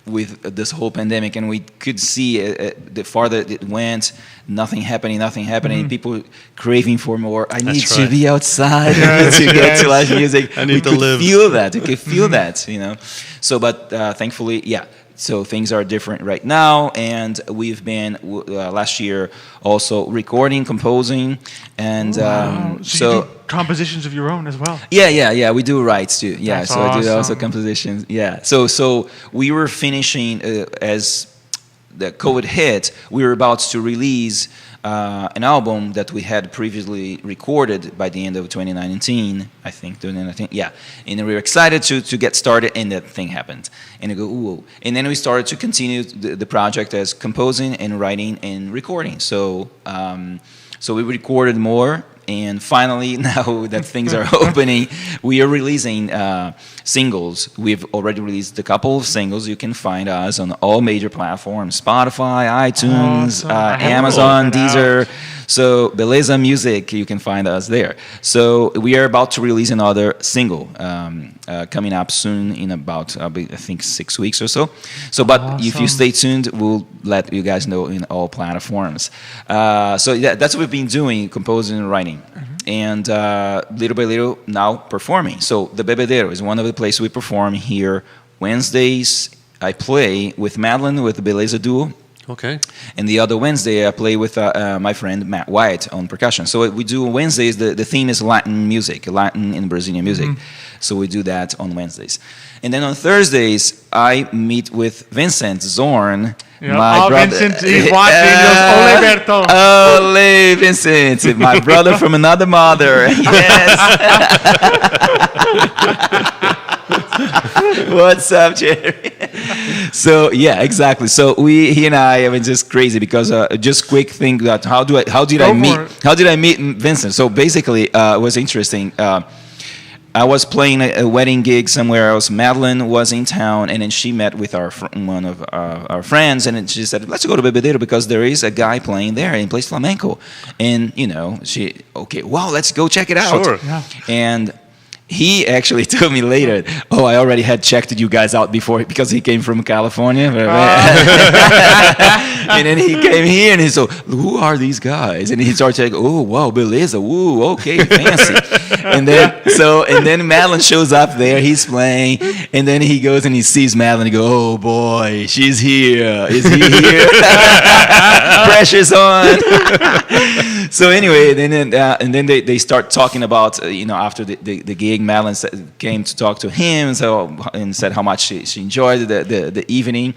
Speaker 3: with this whole pandemic, and we could see the farther it went, nothing happening. People craving for more. I need to be outside. I need to get to live music.
Speaker 2: I need to live.
Speaker 3: Feel that. You could feel that, you know. So, but thankfully, yeah. So things are different right now, and we've been last year also recording, composing, and
Speaker 1: so you do compositions of your own as well.
Speaker 3: Yeah. We do rights too. Yeah,
Speaker 1: That's
Speaker 3: so I do also
Speaker 1: awesome.
Speaker 3: compositions. Yeah. So we were finishing as the COVID hit. We were about to release an album that we had previously recorded by the end of 2019, I think. 2019, yeah. And we were excited to get started, and that thing happened. And I go, ooh. And then we started to continue the project as composing and writing and recording. So we recorded more. And finally, now that things are opening, we are releasing singles. We've already released a couple of singles. You can find us on all major platforms: Spotify, iTunes,
Speaker 1: Awesome.
Speaker 3: Amazon,
Speaker 1: Check it
Speaker 3: Deezer. So Beleza Music, you can find us there. So we are about to release another single coming up soon in about, I think, 6 weeks or so. So, but if you stay tuned, we'll let you guys know in all platforms. So yeah, that's what we've been doing, composing and writing. And little by little now performing. So the Bebedero is one of the places we perform here. Wednesdays I play with Madeline with the Beleza Duo.
Speaker 2: Okay.
Speaker 3: And the other Wednesday I play with my friend Matt White on percussion. So what we do on Wednesdays, the theme is Latin music, Latin and Brazilian music. So we do that on Wednesdays. And then on Thursdays, I meet with Vincent Zorn, my brother.
Speaker 1: Vincent is watching us. Ole Berto.
Speaker 3: Ole Vincent, my brother from another mother. Yes. What's up, Jerry? So yeah, exactly. So he and I have been just crazy because just quick thing that how did I meet Vincent? So basically, it was interesting. I was playing a wedding gig somewhere else. Madeline was in town, and then she met with one of our friends, and then she said, "Let's go to Bebedero because there is a guy playing there and he plays flamenco." And let's go check it out.
Speaker 2: Sure.
Speaker 1: Yeah.
Speaker 3: And he actually told me later, "Oh, I already had checked you guys out before because he came from California." And then he came here and he said, "Who are these guys?" And he started saying, "Oh, wow, beleza, woo, okay, fancy." and then Madeline shows up there. He's playing, and then he goes and he sees Madeline. He goes, "Oh boy, she's here. Is he here?" Pressure's on. So anyway, and then they start talking about after the gig, Madeline came to talk to him and said how much she enjoyed the evening,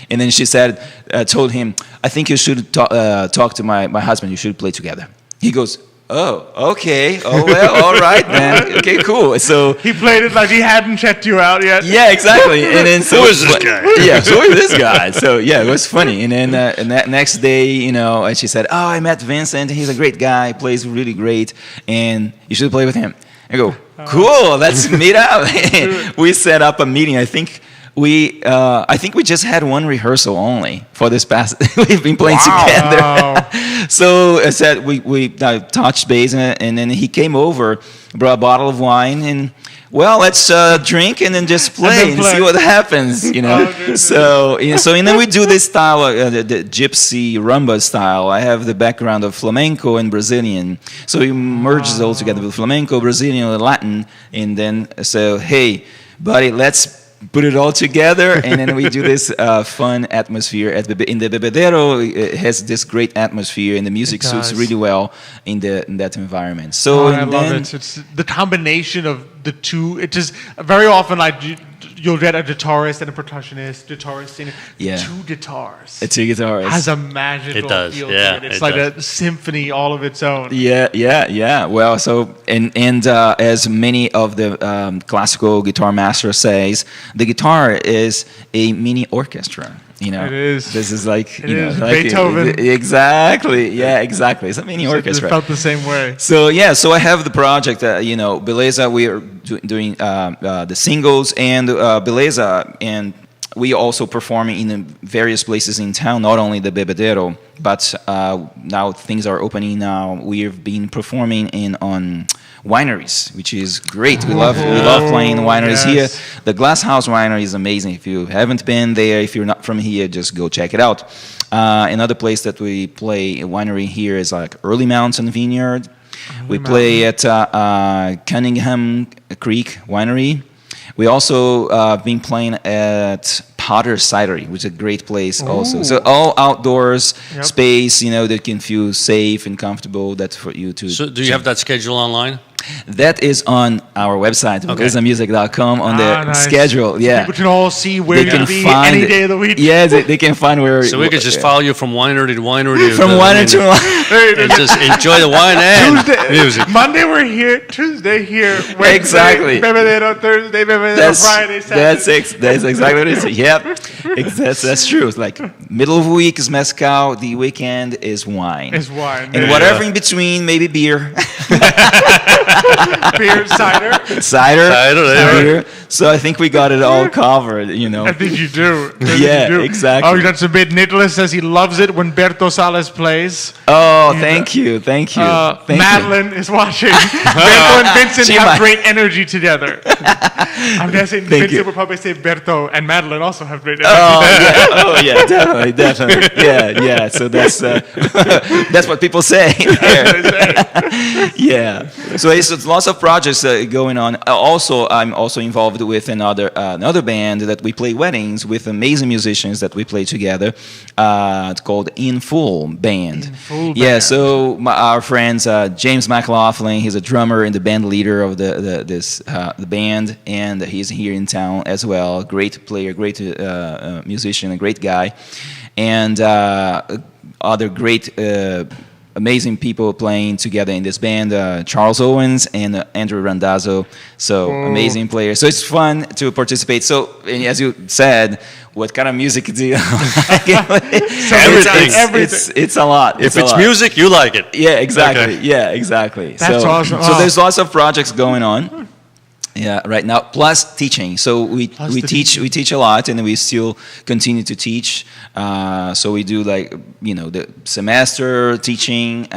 Speaker 3: and then she told him, "I think you should talk to my husband. You should play together." He goes, "Oh, okay. Oh, well, all right, man. Okay, cool." So
Speaker 1: He played it like he hadn't checked you out yet.
Speaker 3: yeah, exactly. And then
Speaker 2: Who is this guy?
Speaker 3: Yeah, so who is this guy? So yeah, it was funny. And then and that next day, and she said, "Oh, I met Vincent. He's a great guy. Plays really great, and you should play with him." I go, "Cool. Let's meet up." We set up a meeting. I think we just had one rehearsal only for this past. We've been playing together. So I said we touched base, and then he came over, brought a bottle of wine, and let's drink and then just play and see what happens. So and then we do this style, the gypsy rumba style. I have the background of flamenco and Brazilian, so he merges all together with flamenco, Brazilian, and Latin, and then hey, buddy, let's put it all together, and then we do this fun atmosphere in the Bebedero. It has this great atmosphere, and the music suits really well in that environment. So
Speaker 1: I love it. It's the combination of the two. It just very often you'll get a guitarist and a percussionist, singing.
Speaker 3: Yeah.
Speaker 1: Two guitars.
Speaker 3: Two guitars
Speaker 1: Has a magical
Speaker 2: It does,
Speaker 1: feel
Speaker 2: yeah,
Speaker 1: to it. It's
Speaker 2: it
Speaker 1: like
Speaker 2: does.
Speaker 1: a symphony all of its own.
Speaker 3: Yeah. Well, so and as many of the classical guitar masters says, the guitar is a mini orchestra.
Speaker 1: It is.
Speaker 3: This is like
Speaker 1: Beethoven.
Speaker 3: Exactly. Yeah, exactly. It's a mini orchestra.
Speaker 1: It felt the same way.
Speaker 3: So I have the project. Beleza. We are doing the singles and Beleza, and we also performing in various places in town. Not only the Bebedero, but now things are opening. Now we have been performing wineries, which is great. We love playing wineries here. The Glass House Winery is amazing. If you haven't been there, if you're not from here, just go check it out. Another place that we play a winery here is like Early Mountain Vineyard. We play at Cunningham Creek Winery. We also been playing at Potter Cidery, which is a great place also. So all outdoors space, that can feel safe and comfortable. That's for you to.
Speaker 2: So do you have that schedule online?
Speaker 3: That is on our website, VezaMusic.com, on the
Speaker 1: nice.
Speaker 3: schedule. Yeah,
Speaker 1: People can all see where
Speaker 3: they
Speaker 1: you're
Speaker 3: can
Speaker 1: going to be
Speaker 3: find
Speaker 1: any day of the week.
Speaker 3: Yeah, they can find where.
Speaker 2: So we could just follow you from winery to winery.
Speaker 3: From winery to winery.
Speaker 2: And just enjoy the wine and music.
Speaker 1: Monday we're here, Tuesday here, Wednesday,
Speaker 3: Exactly.
Speaker 1: Bebedero, Thursday, Bebedero, Friday, Saturday.
Speaker 3: That's exactly what it is. Yep, that's true. It's like middle of the week is mezcal, the weekend is wine.
Speaker 1: Is wine.
Speaker 3: And whatever in between, maybe beer.
Speaker 1: Beer, cider.
Speaker 3: Cider. So I think we got it all covered,
Speaker 1: I think you do.
Speaker 3: Yeah, exactly.
Speaker 1: Oh, you got some bit. Nicholas says he loves it when Berto Salas plays.
Speaker 3: Oh, thank you.
Speaker 1: Madeline is watching. Berto and Vincent have great energy together. I'm guessing Vincent would probably say Berto and Madeline also have great energy.
Speaker 3: Oh yeah, definitely. Yeah. So that's what people say. Yeah. So it's lots of projects going on. Also, I'm also involved with another band that we play weddings with amazing musicians that we play together. It's called In Full Band. Yeah. So our friends James McLaughlin, he's a drummer and the band leader of the band, and he's here in town as well. Great player, great musician, a great guy, and other great. Amazing people playing together in this band, Charles Owens and Andrew Randazzo. So amazing players. So it's fun to participate. So, and as you said, what kind of music do you like?
Speaker 2: Everything.
Speaker 3: It's a lot.
Speaker 2: If it's music, you like it.
Speaker 3: Yeah, exactly.
Speaker 2: Okay.
Speaker 3: Yeah, exactly.
Speaker 1: That's awesome.
Speaker 3: So there's lots of projects going on. Yeah, right now, plus teaching. So we teach a lot, and we still continue to teach. So we do the semester teaching,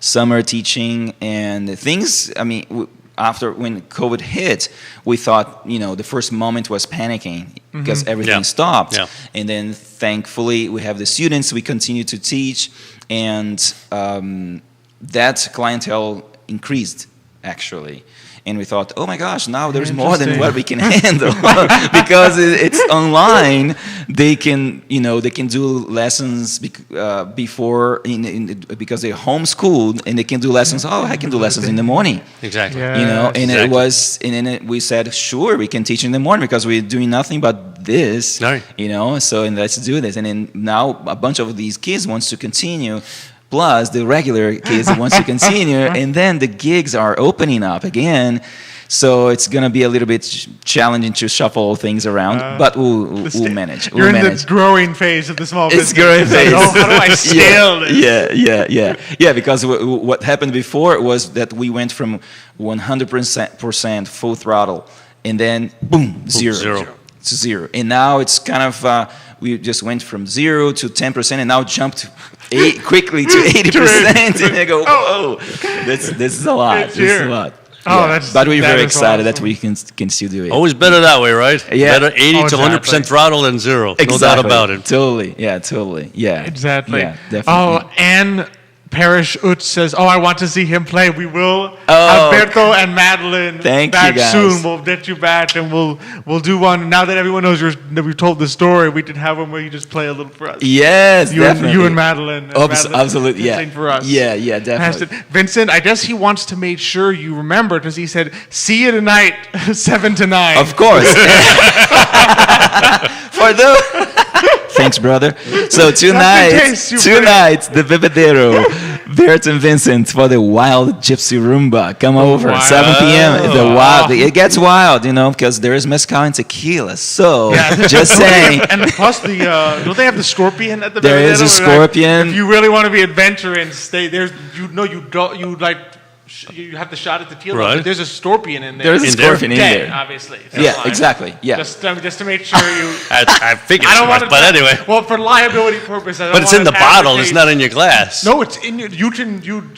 Speaker 3: summer teaching, and things. I mean, after when COVID hit, we thought the first moment was panicking because everything stopped, and then thankfully we have the students. We continue to teach, and that clientele increased actually. And we thought, oh my gosh, now there's more than what we can handle because it's online. They can do lessons before because they're homeschooled, and they can do lessons. Oh, I can do lessons in the morning.
Speaker 2: Exactly.
Speaker 3: And we said, sure, we can teach in the morning because we're doing nothing but this.
Speaker 2: Right.
Speaker 3: So and let's do this. And then now a bunch of these kids wants to continue. Plus, the regular kids wants to continue, and then the gigs are opening up again. So it's going to be a little bit challenging to shuffle things around, but we'll manage.
Speaker 1: You're in the growing phase of the small business.
Speaker 3: It's growing phase.
Speaker 1: How do I scale this?
Speaker 3: Yeah, because what happened before was that we went from 100% full throttle, and then, boom, zero. To zero. And now it's kind of, we just went from 0 to 10%, and now jumped quickly to 80%, and I go, whoa, this is a lot. This is a lot. But we're very excited that we can still do it.
Speaker 2: Always better that way, right?
Speaker 3: Yeah.
Speaker 2: Better 80 to 100% throttle than zero.
Speaker 3: Exactly.
Speaker 2: No doubt about it.
Speaker 3: Totally. Yeah.
Speaker 1: Exactly.
Speaker 3: Yeah, definitely.
Speaker 1: Oh, and Parrish Utz says, I want to see him play. We will. Alberto and Madeline back soon. We'll get you back, and we'll do one. Now that everyone knows that we've told the story, we can have one where you just play a little for us.
Speaker 3: Yes, definitely.
Speaker 1: You and Madeline.
Speaker 3: Absolutely, yeah.
Speaker 1: Sing for us.
Speaker 3: Yeah, definitely.
Speaker 1: Vincent, I guess he wants to make sure you remember because he said, see you tonight, 7 to 9.
Speaker 3: Of course. For those... Thanks, brother. So tonight, the Bebedero, Bert and Vincent for the Wild Gypsy Rumba. Come over, 7 p.m. It gets wild, because there is mezcal and tequila. So, just saying.
Speaker 1: And plus, don't they have the scorpion at the Bebedero?
Speaker 3: There is a scorpion.
Speaker 1: If you really want to be adventurous, stay there. you have the shot at the teal
Speaker 2: Right.
Speaker 1: dove. There's a scorpion in there.
Speaker 3: There's a
Speaker 2: In there?
Speaker 3: scorpion in
Speaker 1: Dead,
Speaker 3: there.
Speaker 1: obviously. It's
Speaker 3: Yeah,
Speaker 1: alive.
Speaker 3: exactly. Yeah.
Speaker 1: Just to make sure you.
Speaker 2: I figured
Speaker 1: I
Speaker 2: as
Speaker 1: don't
Speaker 2: much,
Speaker 1: want to.
Speaker 2: but anyway.
Speaker 1: Well, for liability purposes. I don't
Speaker 2: But it's in
Speaker 1: wanna
Speaker 2: the bottle. It's
Speaker 1: advocate-
Speaker 2: not in your glass.
Speaker 1: No, it's in your.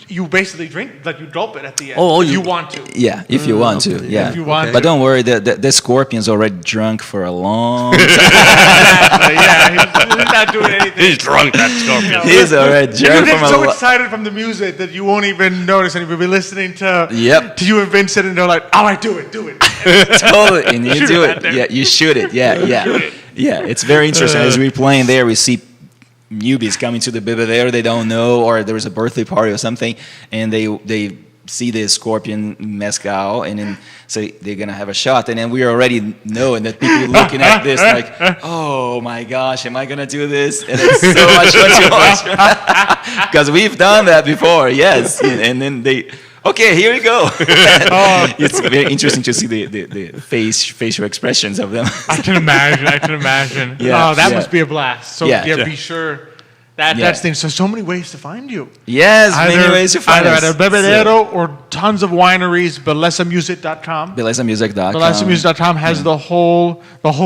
Speaker 1: You basically drink, like you gulp it at the end.
Speaker 2: Oh,
Speaker 1: if
Speaker 2: you-
Speaker 1: you want to.
Speaker 3: Yeah, if you want to. Yeah.
Speaker 1: If you want
Speaker 3: But
Speaker 1: to.
Speaker 3: don't worry, the scorpion's already drunk for a long time.
Speaker 1: Exactly, yeah, he's not doing anything.
Speaker 2: He's drunk, that scorpion.
Speaker 1: No.
Speaker 3: He's already
Speaker 1: You
Speaker 3: drunk
Speaker 1: get
Speaker 3: from a
Speaker 1: so
Speaker 3: long
Speaker 1: excited from the music that you won't even notice, and you'll be listening to
Speaker 3: Yep.
Speaker 1: to you and Vincent, and they're like, "All right, do it."
Speaker 3: Totally, and you
Speaker 1: Shoot
Speaker 3: do
Speaker 1: it
Speaker 3: it.
Speaker 1: out there.
Speaker 3: Yeah, you shoot it. Yeah. Yeah, it's very interesting. As we're playing there, we see newbies coming to the Bebedero they don't know, or there was a birthday party or something, and they see the scorpion mezcal, and then so they're gonna have a shot, and then we already knowing that people are looking at this like, oh my gosh, am I gonna do this? And it's so much fun to watch because we've done that before, yes, and then they. Okay, here we go. It's very interesting to see the facial expressions of them.
Speaker 1: I can imagine.
Speaker 3: Yeah,
Speaker 1: Oh, that
Speaker 3: yeah.
Speaker 1: must be a blast. So
Speaker 3: Yeah.
Speaker 1: be sure that
Speaker 3: Yeah.
Speaker 1: that's the thing. So many ways to find you.
Speaker 3: Yes, many ways to find
Speaker 1: either
Speaker 3: us.
Speaker 1: at a Bebedero or tons of wineries. BelesaMusic.com.
Speaker 3: BelesaMusic.com.
Speaker 1: BelesaMusic.com has the whole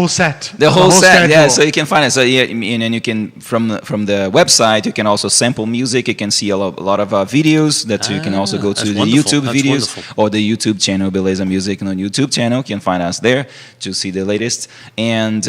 Speaker 1: set.
Speaker 3: The whole set, yeah.
Speaker 1: schedule.
Speaker 3: So you can find it. So yeah, and then you can from the website you can also sample music. You can see a lot of videos that you can also go to
Speaker 2: that's
Speaker 3: the
Speaker 2: wonderful.
Speaker 3: YouTube
Speaker 2: That's
Speaker 3: videos
Speaker 2: wonderful.
Speaker 3: or the YouTube channel Beleza Music on YouTube channel. You can find us there to see the latest. And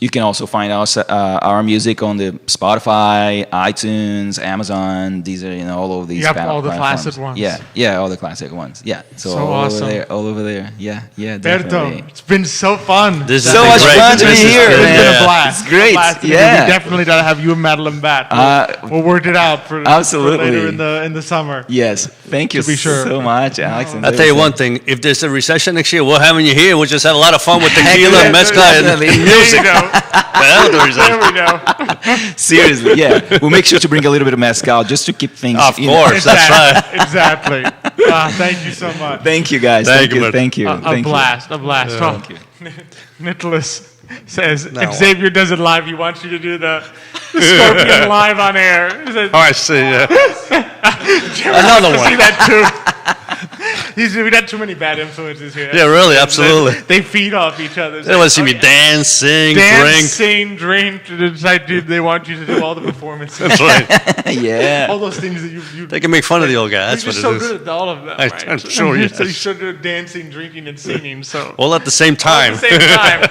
Speaker 3: you can also find our music on the Spotify, iTunes, Amazon. These are all over these.
Speaker 1: Yep, all the
Speaker 3: platforms.
Speaker 1: classic ones.
Speaker 3: Yeah, all the classic ones. Yeah, so all
Speaker 1: awesome.
Speaker 3: over there. Yeah,
Speaker 1: Berto,
Speaker 3: definitely.
Speaker 1: it's been so fun.
Speaker 2: This
Speaker 3: So
Speaker 2: has
Speaker 3: much
Speaker 2: been great.
Speaker 3: fun to
Speaker 2: This
Speaker 3: be
Speaker 2: is
Speaker 3: here,
Speaker 2: good.
Speaker 1: It's been
Speaker 3: man.
Speaker 1: a blast.
Speaker 3: It's great.
Speaker 1: A blast to be-
Speaker 3: Yeah.
Speaker 1: We definitely gotta have you and Madeline back. We'll work it out for
Speaker 3: absolutely.
Speaker 1: later in the summer.
Speaker 3: Yes, thank you
Speaker 1: To be sure.
Speaker 3: so much, Alex. and
Speaker 2: I'll tell you
Speaker 3: Vincent.
Speaker 2: one thing. If there's a recession next year, we're having you here. We'll just have a lot of fun with tequila
Speaker 3: yeah,
Speaker 2: and mezcal and
Speaker 3: definitely.
Speaker 2: music.
Speaker 1: There you go.
Speaker 2: Well, there is
Speaker 1: There
Speaker 2: a-
Speaker 1: we go.
Speaker 3: Seriously, yeah. We'll make sure to bring a little bit of mezcal just to keep things.
Speaker 2: Of
Speaker 3: you know.
Speaker 2: course, that's right.
Speaker 1: Exactly. Thank you so much.
Speaker 3: Thank you, guys.
Speaker 2: Thank
Speaker 3: Thank
Speaker 2: you,
Speaker 3: you.
Speaker 2: man.
Speaker 3: Thank you.
Speaker 1: A
Speaker 3: Thank you.
Speaker 1: blast.
Speaker 3: Thank you.
Speaker 1: Nicholas says
Speaker 2: No.
Speaker 1: if Xavier does it live, he wants you to do the Scorpion live on air. He says,
Speaker 2: Oh, I see.
Speaker 1: Jerry
Speaker 2: Another
Speaker 1: wants to
Speaker 2: one.
Speaker 1: see that too. We've had too many bad influences here.
Speaker 2: Yeah, really, absolutely.
Speaker 1: They feed off each other.
Speaker 2: They want to see me dance, sing,
Speaker 1: Dance,
Speaker 2: drink.
Speaker 1: sing, drink. It's like, dude, they want you to do all the performances.
Speaker 2: That's right.
Speaker 3: Yeah.
Speaker 1: All those things that you
Speaker 2: They can make fun of the old guy. That's
Speaker 1: you're
Speaker 2: what
Speaker 1: just so
Speaker 2: it is.
Speaker 1: good at all of them,
Speaker 2: I-
Speaker 1: right?
Speaker 2: I'm sure,
Speaker 1: You're so,
Speaker 2: yes.
Speaker 1: you're so good at dancing, drinking, and singing. So
Speaker 2: All at the same
Speaker 1: at
Speaker 2: time.
Speaker 1: the same time.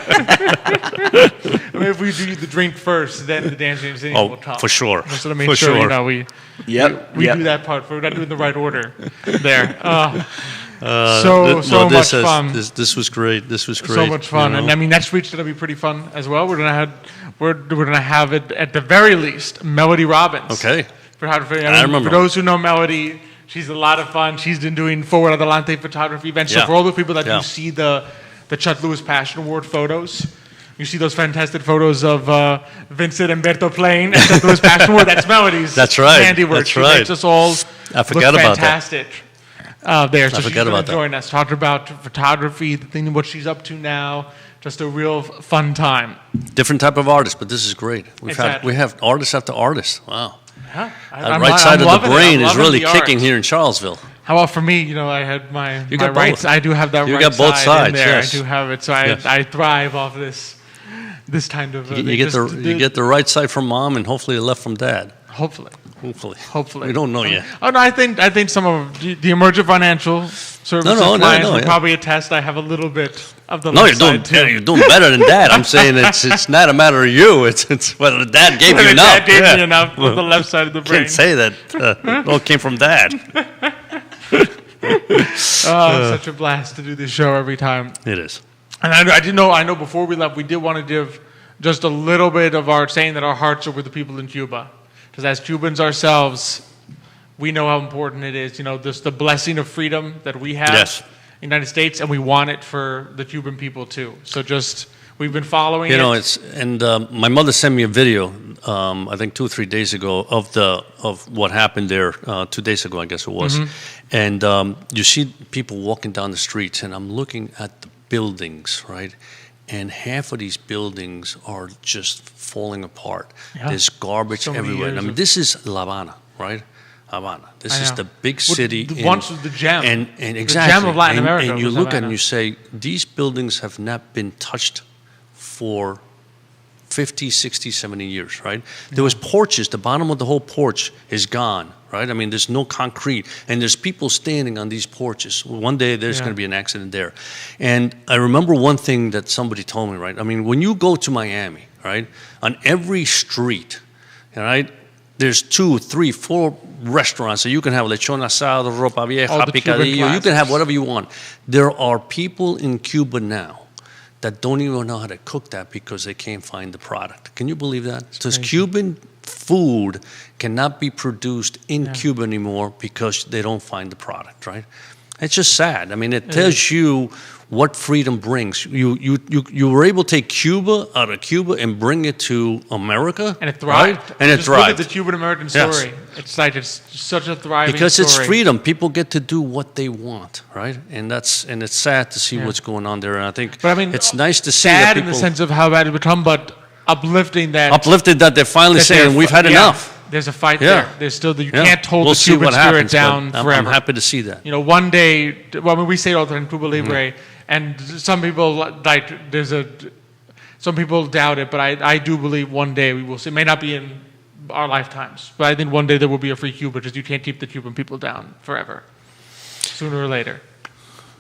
Speaker 1: I mean, if we do the drink first, then the dancing and singing
Speaker 2: Oh,
Speaker 1: will come.
Speaker 2: for sure.
Speaker 1: Just to make
Speaker 2: For
Speaker 1: sure,
Speaker 2: sure.
Speaker 1: we
Speaker 3: Yep.
Speaker 1: we
Speaker 3: yep.
Speaker 1: do that part. We're not doing the right order there.
Speaker 2: Well,
Speaker 1: Much fun.
Speaker 2: This was great. This was great.
Speaker 1: So much fun,
Speaker 2: you know.
Speaker 1: and I mean next week's gonna be pretty fun as well. We're gonna have it at the very least. Melody Robbins.
Speaker 2: Okay.
Speaker 1: Photography.
Speaker 2: I remember.
Speaker 1: For those who know Melody, she's a lot of fun. She's been doing Forward Adelante photography events. So
Speaker 2: Yeah.
Speaker 1: for all the people that
Speaker 2: Yeah.
Speaker 1: you see the Chuck Lewis Passion Award photos, you see those fantastic photos of Vincent and Berto playing at Chuck Lewis Passion Award. That's Melody's
Speaker 2: That's right.
Speaker 1: handiwork.
Speaker 2: That's
Speaker 1: She
Speaker 2: right.
Speaker 1: makes us all
Speaker 2: I forgot
Speaker 1: look
Speaker 2: about that.
Speaker 1: fantastic. There, so she's
Speaker 2: forgot
Speaker 1: going
Speaker 2: about
Speaker 1: to
Speaker 2: that.
Speaker 1: join us, talk about photography, the thing, what she's up to now. Just a real fun time.
Speaker 2: Different type of artist, but this is great.
Speaker 1: Exactly.
Speaker 2: We have artist after artist. Wow.
Speaker 1: Yeah,
Speaker 2: That right side of the brain is really kicking
Speaker 1: here.
Speaker 2: here in Charlottesville.
Speaker 1: How about for me? I had my
Speaker 2: got
Speaker 1: right.
Speaker 2: both.
Speaker 1: I do have that
Speaker 2: You
Speaker 1: right
Speaker 2: got both
Speaker 1: side
Speaker 2: sides,
Speaker 1: in there.
Speaker 2: yes.
Speaker 1: I do have it, so
Speaker 2: Yes.
Speaker 1: I thrive off this kind of.
Speaker 2: You get the right side from mom, and hopefully the left from dad.
Speaker 1: hopefully.
Speaker 2: Hopefully. We don't know yet.
Speaker 1: Oh no, I think some of the Emergent Financial Services
Speaker 2: No,
Speaker 1: clients will
Speaker 2: yeah.
Speaker 1: probably attest. I have a little bit of the
Speaker 2: No,
Speaker 1: left
Speaker 2: you're doing
Speaker 1: side too.
Speaker 2: you're doing better than dad. I'm saying it's not a matter of you. It's whether the dad gave you
Speaker 1: Dad
Speaker 2: enough.
Speaker 1: gave
Speaker 2: Yeah.
Speaker 1: me enough of the left side of the brain.
Speaker 2: Can't say that. It all came from dad.
Speaker 1: Such a blast to do this show every time.
Speaker 2: It is.
Speaker 1: And I know before we left, we did want to give just a little bit of our saying that our hearts are with the people in Cuba. Because as Cubans ourselves, we know how important it is. This the blessing of freedom that we have
Speaker 2: Yes.
Speaker 1: in the United States, and we want it for the Cuban people too. So we've been following it.
Speaker 2: My mother sent me a video, I think 2 or 3 days ago of what happened there. 2 days ago, I guess it was.
Speaker 1: Mm-hmm.
Speaker 2: And you see people walking down the streets, and I'm looking at the buildings, right? And half of these buildings are just falling apart.
Speaker 1: Yeah.
Speaker 2: There's garbage
Speaker 1: So many
Speaker 2: everywhere.
Speaker 1: years
Speaker 2: I mean,
Speaker 1: of-
Speaker 2: this is La Habana, right? Havana. This
Speaker 1: I
Speaker 2: is
Speaker 1: know.
Speaker 2: the big
Speaker 1: Well,
Speaker 2: city.
Speaker 1: once was the gem.
Speaker 2: And
Speaker 1: The
Speaker 2: exactly.
Speaker 1: gem of Latin
Speaker 2: and,
Speaker 1: America
Speaker 2: And you
Speaker 1: was
Speaker 2: look at it
Speaker 1: Havana.
Speaker 2: and you say, these buildings have not been touched for 50, 60, 70 years, right? There was porches. The bottom of the whole porch is gone, right? I mean, there's no concrete. And there's people standing on these porches. One day there's
Speaker 1: Yeah.
Speaker 2: going to be an accident there. And I remember one thing that somebody told me, right? I mean, when you go to Miami, right, on every street, all right, there's 2, 3, 4 restaurants. So you can have lechon asado, ropa vieja,
Speaker 1: All the Cuban
Speaker 2: picadillo. You can have
Speaker 1: classics.
Speaker 2: whatever you want. There are people in Cuba now that don't even know how to cook that because they can't find the product. Can you believe that? Because
Speaker 1: crazy.
Speaker 2: Cuban food cannot be produced in Cuba anymore because they don't find the product, right? It's just sad. I mean, it tells you what freedom brings. You were able to take Cuba out of Cuba and bring it to America.
Speaker 1: And it thrived.
Speaker 2: Right? And it
Speaker 1: Just look
Speaker 2: thrived.
Speaker 1: at the Cuban American
Speaker 2: Yes.
Speaker 1: story. It's like it's such a thriving
Speaker 2: Because it's
Speaker 1: story.
Speaker 2: freedom. People get to do what they want, right? And it's sad to see
Speaker 1: Yeah.
Speaker 2: what's going on there. And I think
Speaker 1: But I mean,
Speaker 2: it's nice to see that
Speaker 1: sad
Speaker 2: people
Speaker 1: in the sense of how bad it's become, but uplifting that.
Speaker 2: uplifted that they're finally
Speaker 1: that
Speaker 2: saying
Speaker 1: they're-
Speaker 2: we've had
Speaker 1: yeah,
Speaker 2: enough.
Speaker 1: There's a fight
Speaker 2: Yeah.
Speaker 1: there. There's still you
Speaker 2: Yeah.
Speaker 1: can't hold
Speaker 2: We'll
Speaker 1: the
Speaker 2: see
Speaker 1: Cuban
Speaker 2: what
Speaker 1: spirit
Speaker 2: happens, but
Speaker 1: down
Speaker 2: I'm
Speaker 1: forever.
Speaker 2: happy to see that.
Speaker 1: You know, one day, well, I mean, we say it all the time, Cuba Libre, and some people like some people doubt it, but I do believe one day we will see. It may not be in our lifetimes, but I think one day there will be a free Cuba, because you can't keep the Cuban people down forever, sooner or later.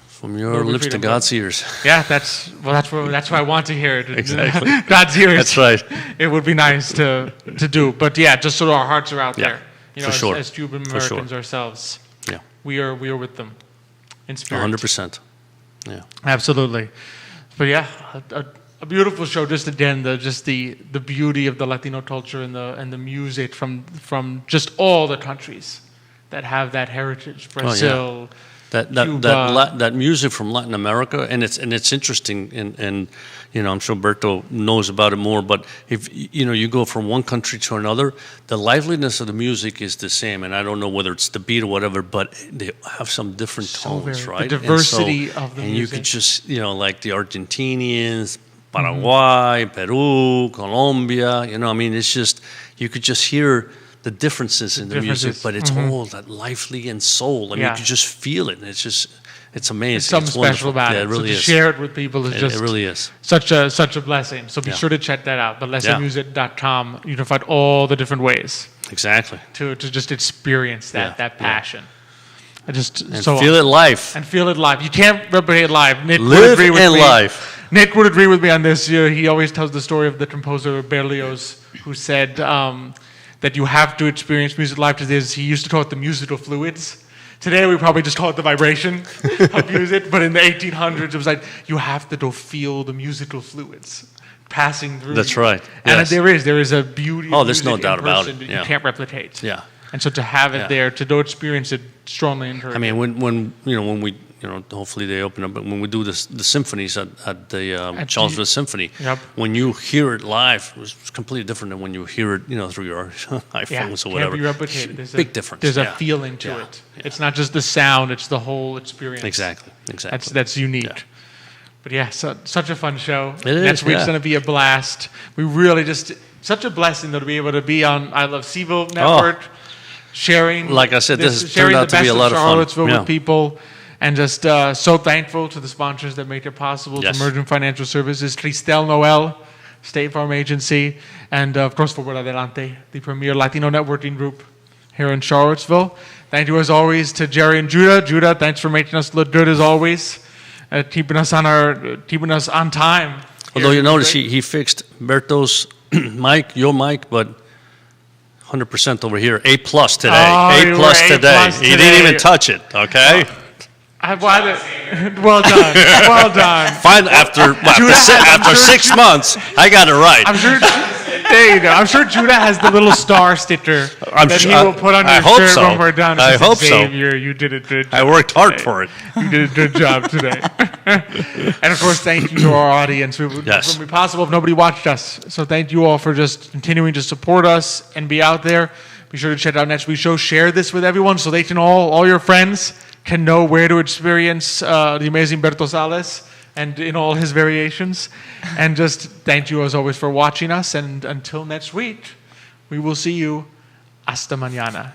Speaker 2: From your
Speaker 1: Where we
Speaker 2: lips to
Speaker 1: freedom
Speaker 2: God's ears.
Speaker 1: Yeah, that's what I want to hear.
Speaker 2: Exactly.
Speaker 1: God's ears.
Speaker 2: That's right.
Speaker 1: It would be nice to do, but yeah, just so our hearts are out
Speaker 2: Yeah,
Speaker 1: there. You know,
Speaker 2: for sure.
Speaker 1: as Cuban
Speaker 2: For sure.
Speaker 1: Americans ourselves,
Speaker 2: Yeah,
Speaker 1: we are with them in spirit.
Speaker 2: 100%. Yeah.
Speaker 1: Absolutely. But yeah, a beautiful show. Just again, the beauty of the Latino culture and the music from just all the countries that have that heritage. Brazil.
Speaker 2: That music from Latin America, and it's interesting, and you know, I'm sure Berto knows about it more. But if you know, you go from one country to another, the liveliness of the music is the same, and I don't know whether it's the beat or whatever, but they have some different tones,
Speaker 1: very-
Speaker 2: right?
Speaker 1: the diversity of the
Speaker 2: and
Speaker 1: music.
Speaker 2: you could just, you know, like the Argentinians, Paraguay, Peru, Colombia. You know, I mean, it's just you could just hear the differences in the music,
Speaker 1: differences.
Speaker 2: but it's all that lively and soul. I mean,
Speaker 1: Yeah.
Speaker 2: you can just feel it. It's amazing.
Speaker 1: There's something
Speaker 2: wonderful.
Speaker 1: special about
Speaker 2: Yeah,
Speaker 1: it.
Speaker 2: it really
Speaker 1: so to
Speaker 2: is.
Speaker 1: share it with people is
Speaker 2: It really is.
Speaker 1: such a blessing. So be
Speaker 2: Yeah.
Speaker 1: sure to check that out. But
Speaker 2: Yeah.
Speaker 1: lesamusic.com, you can find all the different ways
Speaker 2: Exactly.
Speaker 1: to just experience that
Speaker 2: Yeah.
Speaker 1: passion. I just
Speaker 2: And
Speaker 1: so
Speaker 2: feel it live.
Speaker 1: and feel it live. You can't replicate it live. Nick would
Speaker 2: Live
Speaker 1: agree with
Speaker 2: and
Speaker 1: me.
Speaker 2: live.
Speaker 1: Nick would agree with me on this. He always tells the story of the composer Berlioz, who said that you have to experience music live. Because he used to call it the musical fluids. Today we probably just call it the vibration of music, but in the 1800s it was like you have to go feel the musical fluids passing through.
Speaker 2: That's
Speaker 1: you.
Speaker 2: right.
Speaker 1: And
Speaker 2: Yes.
Speaker 1: there is a beauty.
Speaker 2: Oh,
Speaker 1: of
Speaker 2: there's no
Speaker 1: music in
Speaker 2: doubt about
Speaker 1: person
Speaker 2: it.
Speaker 1: that
Speaker 2: Yeah.
Speaker 1: you can't replicate.
Speaker 2: Yeah.
Speaker 1: And so to have it
Speaker 2: Yeah.
Speaker 1: there, to go experience it, strongly encourage.
Speaker 2: I mean, when we, you know, hopefully they open up, but when we do the symphonies at the
Speaker 1: At
Speaker 2: Charlesville
Speaker 1: the-
Speaker 2: Symphony,
Speaker 1: Yep.
Speaker 2: when you hear it live, it's completely different than when you hear it, you know, through your iPhones or whatever.
Speaker 1: Can't be replicated. There's
Speaker 2: Big difference.
Speaker 1: There's
Speaker 2: Yeah.
Speaker 1: a feeling to
Speaker 2: Yeah.
Speaker 1: it. It's not just the sound; it's the whole experience.
Speaker 2: Exactly.
Speaker 1: That's unique.
Speaker 2: Yeah.
Speaker 1: But yeah, such a fun show.
Speaker 2: It is,
Speaker 1: Next week's
Speaker 2: yeah.
Speaker 1: going to be a blast. We really just such a blessing though to be able to be on I Love Seville Network, sharing.
Speaker 2: Like I said, this has
Speaker 1: sharing
Speaker 2: turned out
Speaker 1: the
Speaker 2: to be
Speaker 1: best
Speaker 2: a lot of fun.
Speaker 1: Charlottesville
Speaker 2: Yeah.
Speaker 1: with people, and just so thankful to the sponsors that make it possible.
Speaker 2: Yes.
Speaker 1: To Emergent Financial Services, Cristel Noel, State Farm Agency, and of course Forward Adelante, the premier Latino networking group here in Charlottesville. Thank you as always to Jerry and Judah. Judah, thanks for making us look good as always, keeping us on time.
Speaker 2: Although
Speaker 1: here.
Speaker 2: you notice he fixed Berto's mic, your mic, but 100% over here. A plus today.
Speaker 1: Oh, you
Speaker 2: A
Speaker 1: were
Speaker 2: plus
Speaker 1: A
Speaker 2: today.
Speaker 1: plus
Speaker 2: He didn't
Speaker 1: today.
Speaker 2: even touch it. Okay.
Speaker 1: Well done, well done.
Speaker 2: Fine. After
Speaker 1: Judah,
Speaker 2: 6 months, I got it right.
Speaker 1: I'm sure. There you go. I'm sure Judah has the little star sticker
Speaker 2: I'm
Speaker 1: that
Speaker 2: sure-
Speaker 1: he will put on
Speaker 2: I
Speaker 1: your
Speaker 2: hope
Speaker 1: shirt
Speaker 2: so.
Speaker 1: when we're done.
Speaker 2: I
Speaker 1: It says,
Speaker 2: hope so.
Speaker 1: Xavier, you did a good job.
Speaker 2: I worked hard
Speaker 1: today.
Speaker 2: for it.
Speaker 1: You did a good job today. And of course, thank you to our audience. It wouldn't be possible if nobody watched us. So thank you all for just continuing to support us and be out there. Be sure to check out next week's show. Share this with everyone so they can all your friends can know where to experience the amazing Berto Sales and in all his variations. And just thank you as always for watching us. And until next week, we will see you. Hasta mañana.